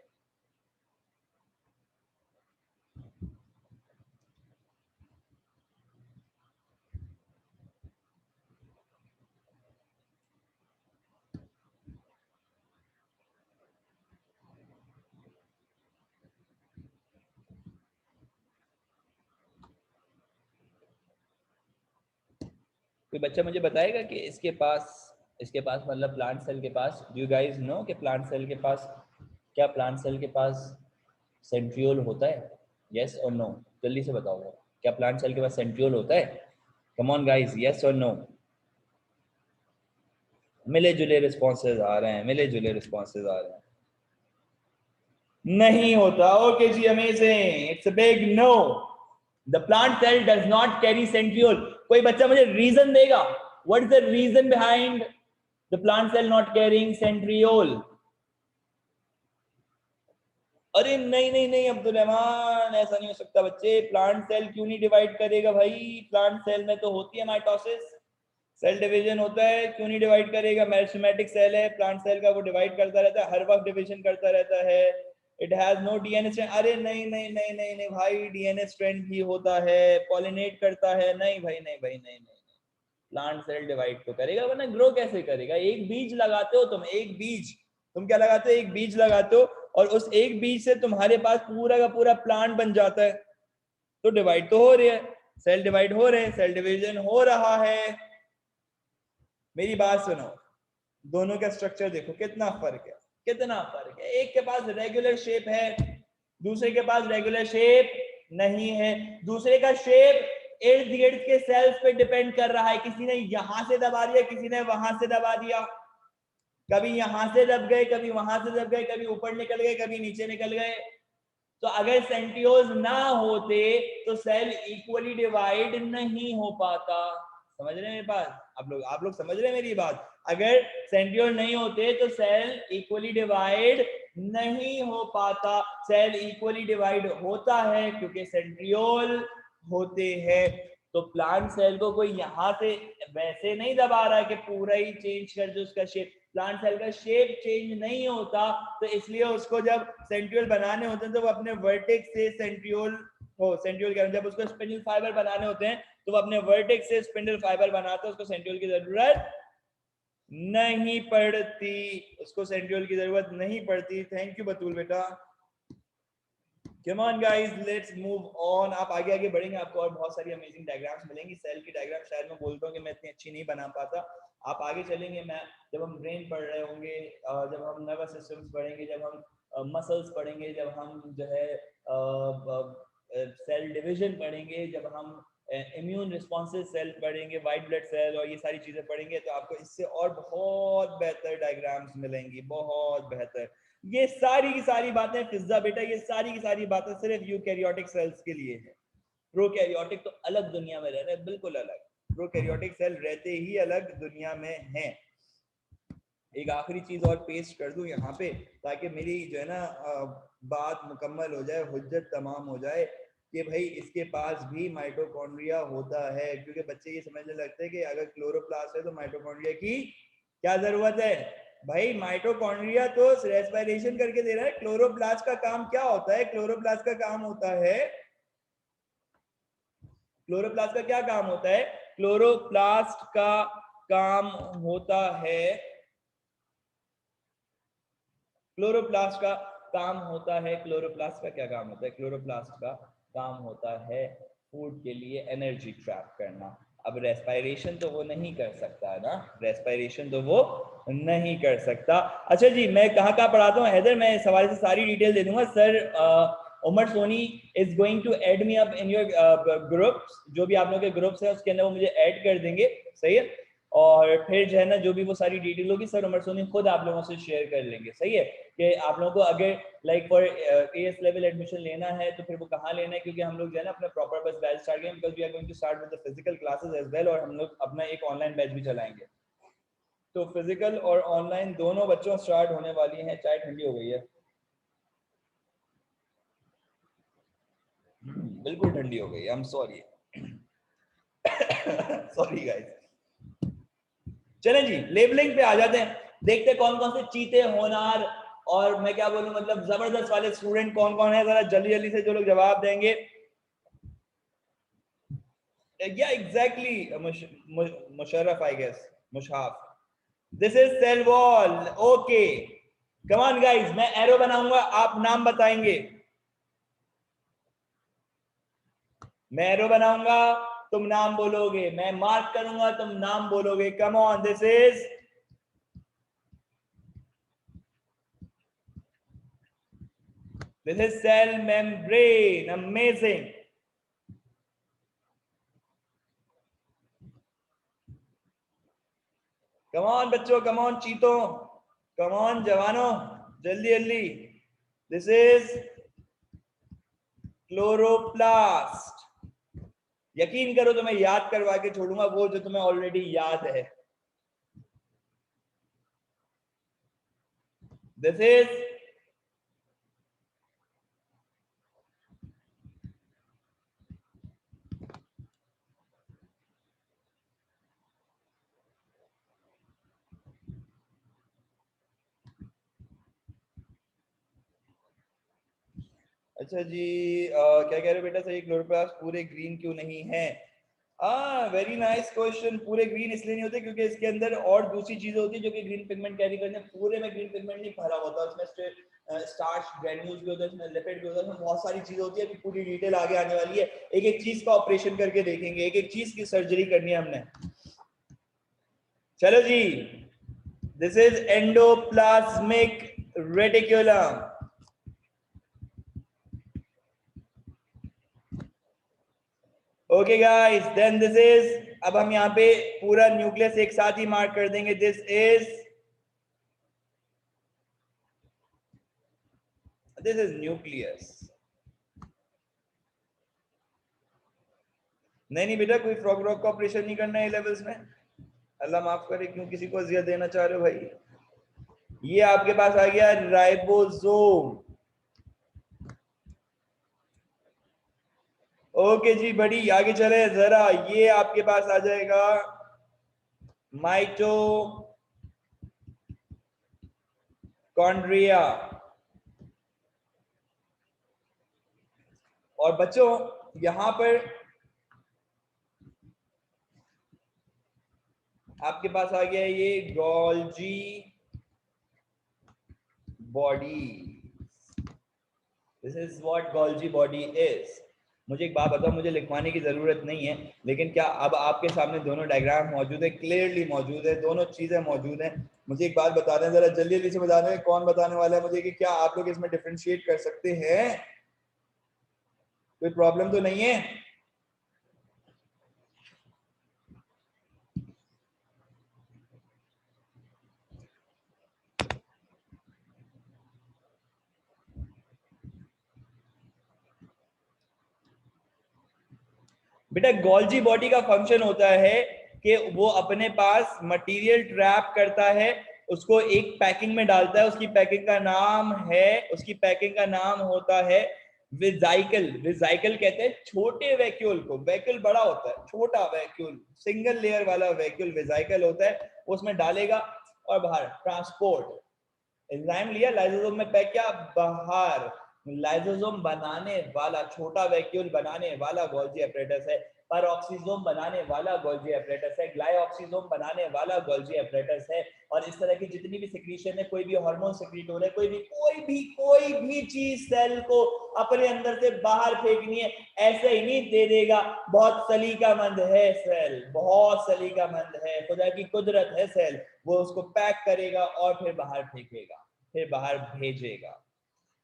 कोई बच्चा मुझे बताएगा कि इसके पास मतलब प्लांट सेल के पास, डू यू गाइस नो कि प्लांट सेल के पास, क्या प्लांट सेल के पास सेंट्रियोल होता है? यस और नो, जल्दी से बताओ। क्या प्लांट सेल के पास सेंट्रियोल होता है? कम ऑन गाइस, यस और नो। मिले जुले रिस्पॉन्सेज आ रहे हैं, मिले जुले रिस्पॉन्सेज आ रहे हैं। नहीं होता। ओके जी, amazing, it's a big no. The plant cell does not carry centriole. कोई बच्चा मुझे रीजन देगा, what is the reason behind the plant cell not carrying centriole? अरे नहीं नहीं नहीं अब्दुल रहमान, ऐसा नहीं हो सकता बच्चे। प्लांट सेल क्यों नहीं डिवाइड करेगा भाई? प्लांट सेल में तो होती है माइटोसिस, सेल डिवीजन होता है, क्यों नहीं डिवाइड करेगा? मेरिस्टेमेटिक सेल है प्लांट सेल का, वो डिवाइड करता रहता है, हर वक्त डिवीजन करता रहता है। It has no DNA strand. अरे नहीं नहीं नहीं नहीं नहीं भाई, डीएनए स्ट्रैंड भी होता है, पॉलिनेट करता है। नहीं भाई, नहीं भाई, नहीं नहीं। प्लांट सेल डिवाइड तो करेगा, वरना ग्रो कैसे करेगा? एक बीज लगाते हो तुम, एक बीज, तुम क्या लगाते हो? एक बीज लगाते हो, और उस एक बीज से तुम्हारे पास पूरा का पूरा प्लांट बन जाता है। तो डिवाइड तो हो रही है, सेल डिवाइड हो रहे हैं, सेल डिवीजन हो रहा है। मेरी बात सुनो, दोनों का स्ट्रक्चर देखो कितना फर्क है, कितना फर्क है। एक के पास रेगुलर शेप है, दूसरे के पास रेगुलर शेप नहीं है। दूसरे का शेप इर्द गिर्द के सेल्स पे डिपेंड कर रहा है। किसी ने यहां से दबा दिया, किसी ने वहां से दबा दिया, कभी यहां से दब गए, कभी वहां से दब गए, कभी ऊपर निकल गए, कभी नीचे निकल गए। तो अगर सेंट्रियोल्स ना होते तो सेल इक्वली डिवाइड नहीं हो पाता। समझ रहे हैं मेरी बात? आप लोग समझ रहे हैं मेरी बात? अगर सेंट्रियोल नहीं होते तो सेल इक्वली डिवाइड नहीं हो पाता। सेल इक्वली डिवाइड होता है क्योंकि सेंट्रियोल होते हैं। तो प्लांट सेल को कोई यहां से वैसे नहीं दबा रहा है कि पूरा ही चेंज कर दो उसका शेप। प्लांट सेल का शेप चेंज नहीं होता, तो इसलिए उसको जब सेंट्रियोल बनाने होते हैं तो वो अपने वर्टेक्स से सेंट्रियोल जब उसको स्पिंडल फाइबर बनाने होते हैं तो वो अपने वर्टेक्स से स्पिंडल फाइबर बनाते हैं, उसको सेंट्रियोल की जरूरत नहीं पड़ती, उसको सेंट्रियोल की जरूरत नहीं पड़ती। थैंक यू बतूल बेटा। Come on guys, let's move on। आप आगे आगे बढ़ेंगे, आपको और बहुत सारी अमेजिंग डायग्राम्स मिलेंगी। सेल की डायग्राम शायद मैं बोलता हूँ कि मैं इतनी अच्छी नहीं बना पाता। आप आगे चलेंगे, मैं जब हम ब्रेन पढ़ रहे होंगे, जब हम नर्वस सिस्टम्स पढ़ेंगे, जब हम मसल्स पढ़ेंगे, जब हम जो है सेल डिवीजन पढ़ेंगे, जब हम इम्यून रिस्पॉन्सिव सेल पढ़ेंगे, वाइट ब्लड सेल और ये सारी चीजें पढ़ेंगे, तो आपको इससे और बहुत बेहतर डायग्राम्स मिलेंगी, बहुत बेहतर। ये सारी की सारी बातें फिजा बेटा, ये सारी की सारी बातें सिर्फ यूकैरियोटिक सेल्स के लिए है। प्रोकैरियोटिक तो अलग दुनिया में रह रहे हैं, बिल्कुल अलग। प्रोकैरियोटिक सेल रहते ही अलग दुनिया में हैं। एक आखिरी चीज और पेश कर दूं यहाँ पे, ताकि मेरी जो है ना बात मुकम्मल हो जाए, हुज्जत तमाम हो जाए कि भाई इसके पास भी माइटोकॉन्ड्रिया होता है। क्योंकि बच्चे ये समझने लगते हैं कि अगर क्लोरोप्लास्ट है तो माइटोकॉन्ड्रिया की क्या जरूरत है। भाई माइटोकॉन्ड्रिया तो रेस्पिरेशन करके दे रहा है, क्लोरोप्लास्ट का काम क्या होता है? क्लोरोप्लास्ट का काम होता है, क्लोरोप्लास्ट का क्या काम होता है? क्लोरोप्लास्ट का काम होता है, क्लोरोप्लास्ट का काम होता है, क्लोरोप्लास्ट का क्या काम होता है? क्लोरोप्लास्ट का काम होता है फूड के लिए एनर्जी ट्रैप करना। अब रेस्पिरेशन तो वो नहीं कर सकता है ना, रेस्पिरेशन तो वो नहीं कर सकता। अच्छा जी, मैं कहाँ पढ़ाता हूँ हैदर, मैं इस हवाले से सारी डिटेल दे दूंगा। Sir Umar Soni is going to add me up in your groups, जो भी आप लोगों के ग्रुप्स हैं उसके अंदर वो मुझे ऐड कर देंगे, सही है। और फिर जो है ना जो भी वो सारी डिटेल होगी सर उमर सोनी खुद आप लोगों से शेयर कर लेंगे, सही है। कि आप लोगों को अगर like for as level admission लेना है तो फिर वो कहाँ लेना है, क्योंकि हम लोग जो है ना अपना प्रॉपर बस बैच स्टार्ट करेंगे, because we are going to start with the physical classes as well, और हम लोग अपना एक ऑनलाइन बैच भी चलाएंगे। तो फिजिकल और ऑनलाइन दोनों बच्चों स्टार्ट होने वाली हैं। चाय ठंडी हो गई है, बिल्कुल ठंडी हो गई, आई एम सॉरी सॉरी गाइस। चलें जी, लेबलिंग पे आ जाते हैं, देखते हैं कौन कौन से चीते, होनार और मैं क्या बोलूं मतलब जबरदस्त वाले स्टूडेंट कौन कौन है। जरा जल्दी जल्दी से जो लोग जवाब देंगे। Yeah, exactly. Musharraf, I guess. Mushaf. This is cell wall. Okay. Come on, guys. मैं एरो बनाऊंगा, आप नाम बताएंगे। मैं एरो बनाऊंगा, तुम नाम बोलोगे। मैं मार्क करूंगा, तुम नाम बोलोगे। Come on. This is cell membrane. Amazing. Come on बच्चों, come on चीतों, come on जवानों, जल्दी जल्दी। This is chloroplast. यकीन करो तो मैं याद करवा के छोड़ूंगा वो जो तुम्हें ऑलरेडी याद है। दिस इज अच्छा जी, क्या कह रहे हो बेटा? सही, क्लोरोप्लास्ट पूरे ग्रीन क्यों नहीं है? Very nice question. पूरे ग्रीन इसलिए नहीं होते क्योंकि इसके अंदर और दूसरी चीजें होती है जो कि ग्रीन पिगमेंट कैरी करते हैं। पूरे में ग्रीन पिगमेंट नहीं भरा होता, उसमें स्टार्च ग्रैन्यूल्स भी होते हैं, उसमें लिपिड भी होता है, उसमें बहुत सारी चीजें होती है। अभी पूरी डिटेल आगे आने वाली है, एक एक चीज का ऑपरेशन करके देखेंगे, एक एक चीज की सर्जरी करनी है हमने। चलो जी, this is endoplasmic reticulum. Okay guys, then this is, अब हम यहाँ पे पूरा न्यूक्लियस एक साथ ही मार्क कर देंगे। This is nucleus. नहीं बेटा, कोई फ्रॉग रॉक का ऑपरेशन नहीं करना है लेवल्स में। अल्लाह माफ करे, क्यों किसी को अजियत देना चाह रहे हो भाई। ये आपके पास आ गया राइबोसोम। ओके जी, बड़ी आगे चले जरा। ये आपके पास आ जाएगा माइटोकॉन्ड्रिया। और बच्चों यहां पर आपके पास आ गया ये Golgi body. This is what Golgi body is. मुझे एक बात बताओ, मुझे लिखवाने की जरूरत नहीं है, लेकिन क्या अब आपके सामने दोनों डायग्राम मौजूद है, क्लियरली मौजूद है, दोनों चीजें मौजूद हैं। मुझे एक बात बता दें, जरा जल्दी जल्दी से बता दें कौन बताने वाला है मुझे कि क्या आप लोग इसमें डिफरेंशिएट कर सकते हैं? कोई प्रॉब्लम तो नहीं है? बेटा गोल्जी बॉडी का फंक्शन होता है कि वो अपने पास मटेरियल ट्रैप करता है, उसको एक पैकिंग में डालता है, उसकी पैकिंग का नाम होता है वेजाइकल। वेजाइकल कहते हैं छोटे वैक्यूल को, वैक्यूल बड़ा होता है, छोटा वैक्यूल, सिंगल लेयर वाला वैक्यूल वेजाइकल होता है, उसमें डालेगा और बाहर ट्रांसपोर्ट। एंजाइम लिया, लाइसोसोम में पैक किया, बाहर लाइसोसोम बनाने वाला, छोटा वैक्यूल बनाने वाला गोल्जी एपरेटस है, परऑक्सीसोम बनाने वाला गोल्जी एपरेटस है, ग्लाइऑक्सीसोम बनाने वाला गोल्जी एपरेटस है। और इस तरह की जितनी भी सिक्रीशन है, कोई भी हार्मोन सिक्रीट हो रहा है, कोई भी चीज सेल को अपने अंदर से बाहर फेंकनी है, ऐसे ही नहीं दे देगा। बहुत सलीकामंद है सेल, बहुत सलीकामंद है, खुदा की कुदरत है सेल। वो उसको पैक करेगा और फिर बाहर फेंकेगा, फिर बाहर भेजेगा।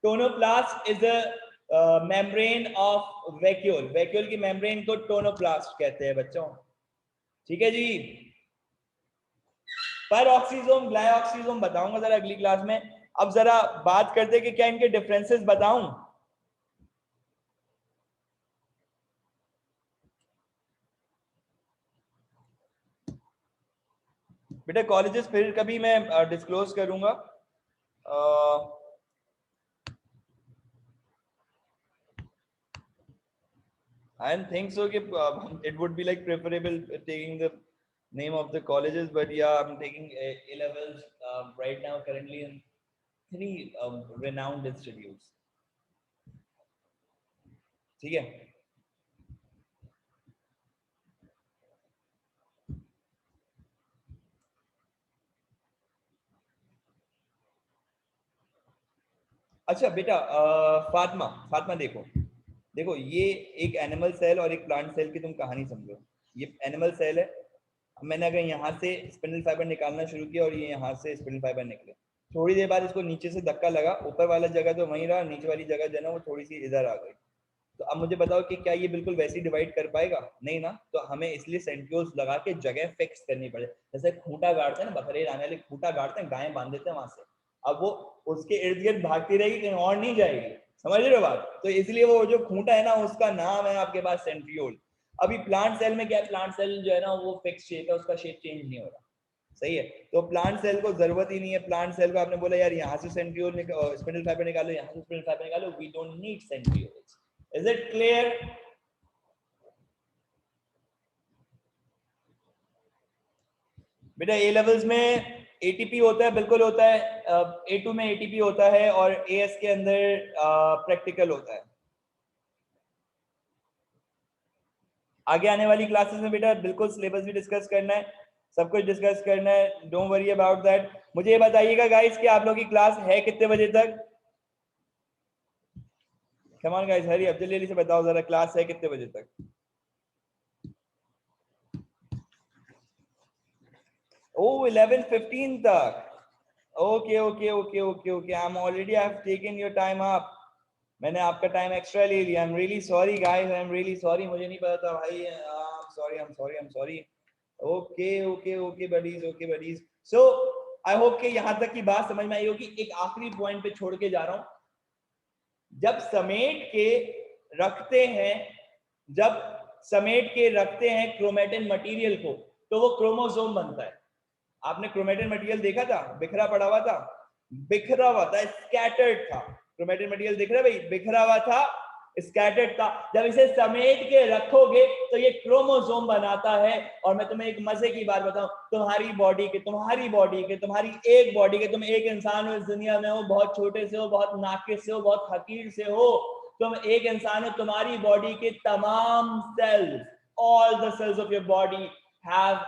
Tonoplast is a membrane of vacuole. Vacuole की मेम्ब्रेन को टोनोप्लास्ट कहते हैं बच्चों, ठीक है जी। पर ऑक्सीजोम ग्लाइऑक्सीजोम बताऊंगा जरा अगली क्लास में। अब जरा बात करते कि क्या इनके डिफरेंसेस बताऊं। बेटा कॉलेजेस फिर कभी मैं डिस्क्लोज करूंगा। I think so. It would be like preferable taking the name of the colleges, but yeah, I'm taking A levels right now currently in three renowned institutes. ठीक है? अच्छा बेटा फातिमा, फातिमा देखो, देखो ये एक एनिमल सेल और एक प्लांट सेल की तुम कहानी समझो। ये एनिमल सेल है, मैंने अगर यहाँ से स्पिंडल फाइबर निकालना शुरू किया और ये यहाँ से स्पिंडल फाइबर निकले, थोड़ी देर बाद इसको नीचे से धक्का लगा, ऊपर वाला जगह तो वहीं रहा, नीचे वाली जगह जो है ना वो थोड़ी सी इधर आ गई। तो अब मुझे बताओ कि क्या ये बिल्कुल वैसे ही डिवाइड कर पाएगा? नहीं ना। तो हमें इसलिए सेंट्रियोल्स लगा के जगह फिक्स करनी पड़े। जैसे खूंटा गाड़ते हैं ना, बकरे आने वाले खूंटा गाड़ते हैं, गायें बांध देते हैं वहां से, अब वो उसके इर्द गिर्द भागती रहेगी, कहीं और नहीं जाएगी। समझ रहे हो बात? तो इसलिए वो जो खूंटा है ना, उसका नाम है आपके पास सेंट्रियोल। अभी प्लांट सेल में क्या है, प्लांट सेल जो है ना वो फिक्स शेप है, उसका शेप चेंज नहीं हो रहा। सही है, तो प्लांट सेल को जरूरत ही नहीं है। प्लांट सेल को आपने बोला यार यहाँ से सेंट्रियोल स्पिंडल फाइबर निकालो, यहाँ से स्पिंडल फाइबर निकालो, we don't need centrioles. Is it clear? बेटा ए लेवल्स में एटीपी होता है, बिल्कुल होता है। A2 में एटीपी होता है और एएस के अंदर प्रैक्टिकल होता है। आगे आने वाली क्लासेस में बेटा बिल्कुल सिलेबस भी डिस्कस करना है, सब कुछ डिस्कस करना है, डोंट वरी अबाउट दैट। मुझे ये बताइएगा गाइस कि आप लोगों की क्लास है कितने बजे तक? कम ऑन गाइस, हरी अप, जल्दी से बताओ जरा, क्लास है कितने बजे तक? ओह 11:15 तक। Okay okay okay okay okay, I am already I have taken your time up. मैंने आपका टाइम एक्स्ट्रा ले लिया। I am really sorry guys, I am really sorry, मुझे नहीं पता था भाई। I am sorry. Okay okay okay buddies, okay buddies. So I hope कि यहाँ तक की बात समझ में आई होगी। एक आखिरी पॉइंट पे छोड़ के जा रहा हूँ। जब समेट के रखते हैं, जब समेट के रखते हैं क्रोमेटिन मटेरियल को, तो वो क्रोमोसोम बनता है। आपने क्रोमेटिन मटेरियल देखा था? बिखरा पड़ा हुआ था, बिखरा हुआ था, स्कैटर्ड था। क्रोमेटिन मटेरियल दिख रहा है भाई, बिखरा हुआ था, स्कैटर्ड था। जब इसे समेट के रखोगे तो ये क्रोमोसोम बनाता है। और मैं तुम्हें एक मजे की बात बताऊं, तुम्हारी बॉडी के, तुम्हारी एक बॉडी के, तुम एक इंसान हो इस दुनिया में, हो बहुत छोटे से हो, बहुत नाकिस से हो, बहुत हकीर से हो, तुम एक इंसान हो, तुम्हारी बॉडी के तमाम sales, all the cells of your body have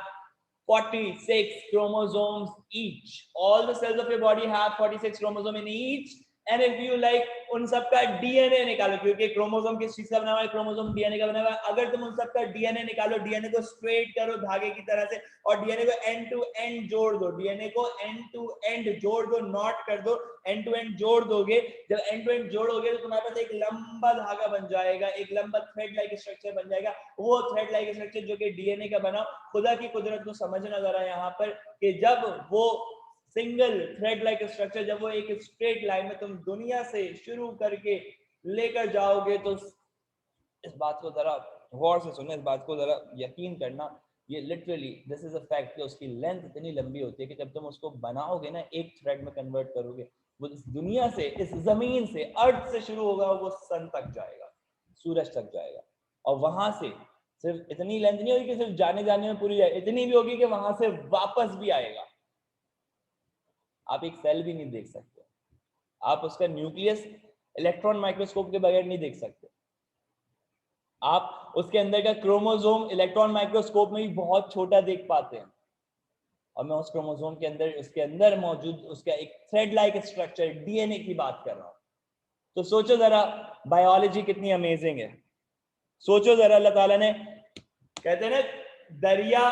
46 chromosomes each. All the cells of your body have 46 chromosomes in each, and if you like उन सबका डीएनए निकालो, क्योंकि क्रोमोसोम किस चीज का बना हुआ है, क्रोमोसोम डीएनए का बना हुआ है। अगर तुम उन सबका डीएनए निकालो, डीएनए को स्ट्रेट करो धागे की तरह से और डीएनए को एंड टू एंड जोड़ दो, डीएनए को एंड टू एंड जोड़ दो, नॉट कर दो, एंड टू एंड जोड़ दोगे। जब एंड टू एंड जोड़ोगे तो तुम्हारे पास एक लंबा धागा बन जाएगा, एक लंबा थ्रेड लाइक स्ट्रक्चर बन जाएगा। वो थ्रेड लाइक स्ट्रक्चर जो कि डीएनए का बना, खुदा की कुदरत को समझना जरा यहाँ पर कि जब वो सिंगल थ्रेड लाइक स्ट्रक्चर, जब वो एक स्ट्रेट लाइन में तुम दुनिया से शुरू करके लेकर जाओगे, तो इस बात को जरा गौर से सुनो, इस बात को जरा यकीन करना, ये literally this is a fact कि उसकी लेंथ इतनी लंबी होती है कि जब तुम उसको बनाओगे ना, एक थ्रेड में कन्वर्ट करोगे, वो इस दुनिया से, इस जमीन से, अर्थ से शुरू होगा, वो सन तक जाएगा, सूरज तक जाएगा, और वहां से सिर्फ इतनी लेंथ नहीं होगी कि सिर्फ जाने जाने में पूरी जाए, इतनी भी होगी कि वहां से वापस भी आएगा। आप एक सेल भी नहीं देख सकते, आप उसका न्यूक्लियस इलेक्ट्रॉन माइक्रोस्कोप के बगैर नहीं देख सकते, आप उसके अंदर का क्रोमोसोम इलेक्ट्रॉन माइक्रोस्कोप में भी बहुत छोटा देख पाते हैं, और मैं उस क्रोमोसोम के अंदर, उसके अंदर मौजूद उसका एक थ्रेड लाइक स्ट्रक्चर डीएनए की बात कर रहा हूं। तो सोचो जरा बायोलॉजी कितनी अमेजिंग है। सोचो जरा, अल्लाह ताला ने, कहते हैं ना दरिया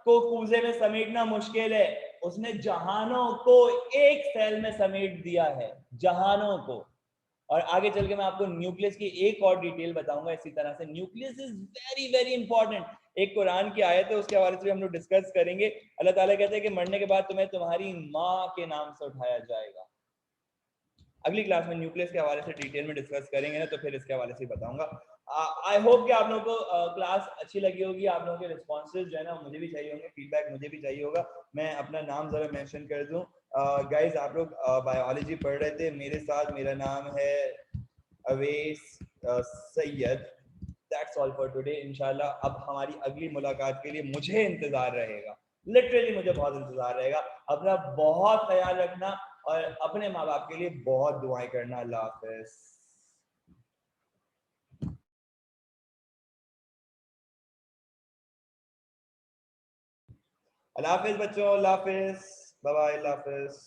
को कूजे में समेटना मुश्किल है, उसने जहानों को एक सेल में समेट दिया है, जहानों को। और आगे चल के मैं आपको न्यूक्लियस की एक और डिटेल बताऊंगा इसी तरह से। Nucleus is very very important. एक कुरान की आयत है, उसके हवाले से हम लोग डिस्कस करेंगे। अल्लाह ताला कहते हैं कि मरने के बाद तुम्हें तुम्हारी माँ के नाम से उठाया जाएगा। अगली क्लास में न्यूक्लियस के हवाले से डिटेल में डिस्कस करेंगे ना, तो फिर इसके हवाले से बताऊंगा। आई होप कि आप लोगों को क्लास अच्छी लगी होगी। आप लोगों के रिस्पॉन्सेज जो है ना मुझे भी चाहिए होंगे, फीडबैक मुझे भी चाहिए होगा। मैं अपना नाम जरा मेंशन कर दूं। गाइस आप लोग बायोलॉजी पढ़ रहे थे मेरे साथ, मेरा नाम है अवेस Syed. That's all for today. इंशाल्लाह अब हमारी अगली मुलाकात के लिए मुझे इंतजार रहेगा, लिटरली मुझे बहुत इंतजार रहेगा। अपना बहुत ख्याल रखना और अपने माँ बाप के लिए बहुत दुआएं करना। अल्लाह हाफिज। अल्लाह हाफिज बच्चों, अल्लाह हाफिज, बाय बाय, अल्लाह हाफिज।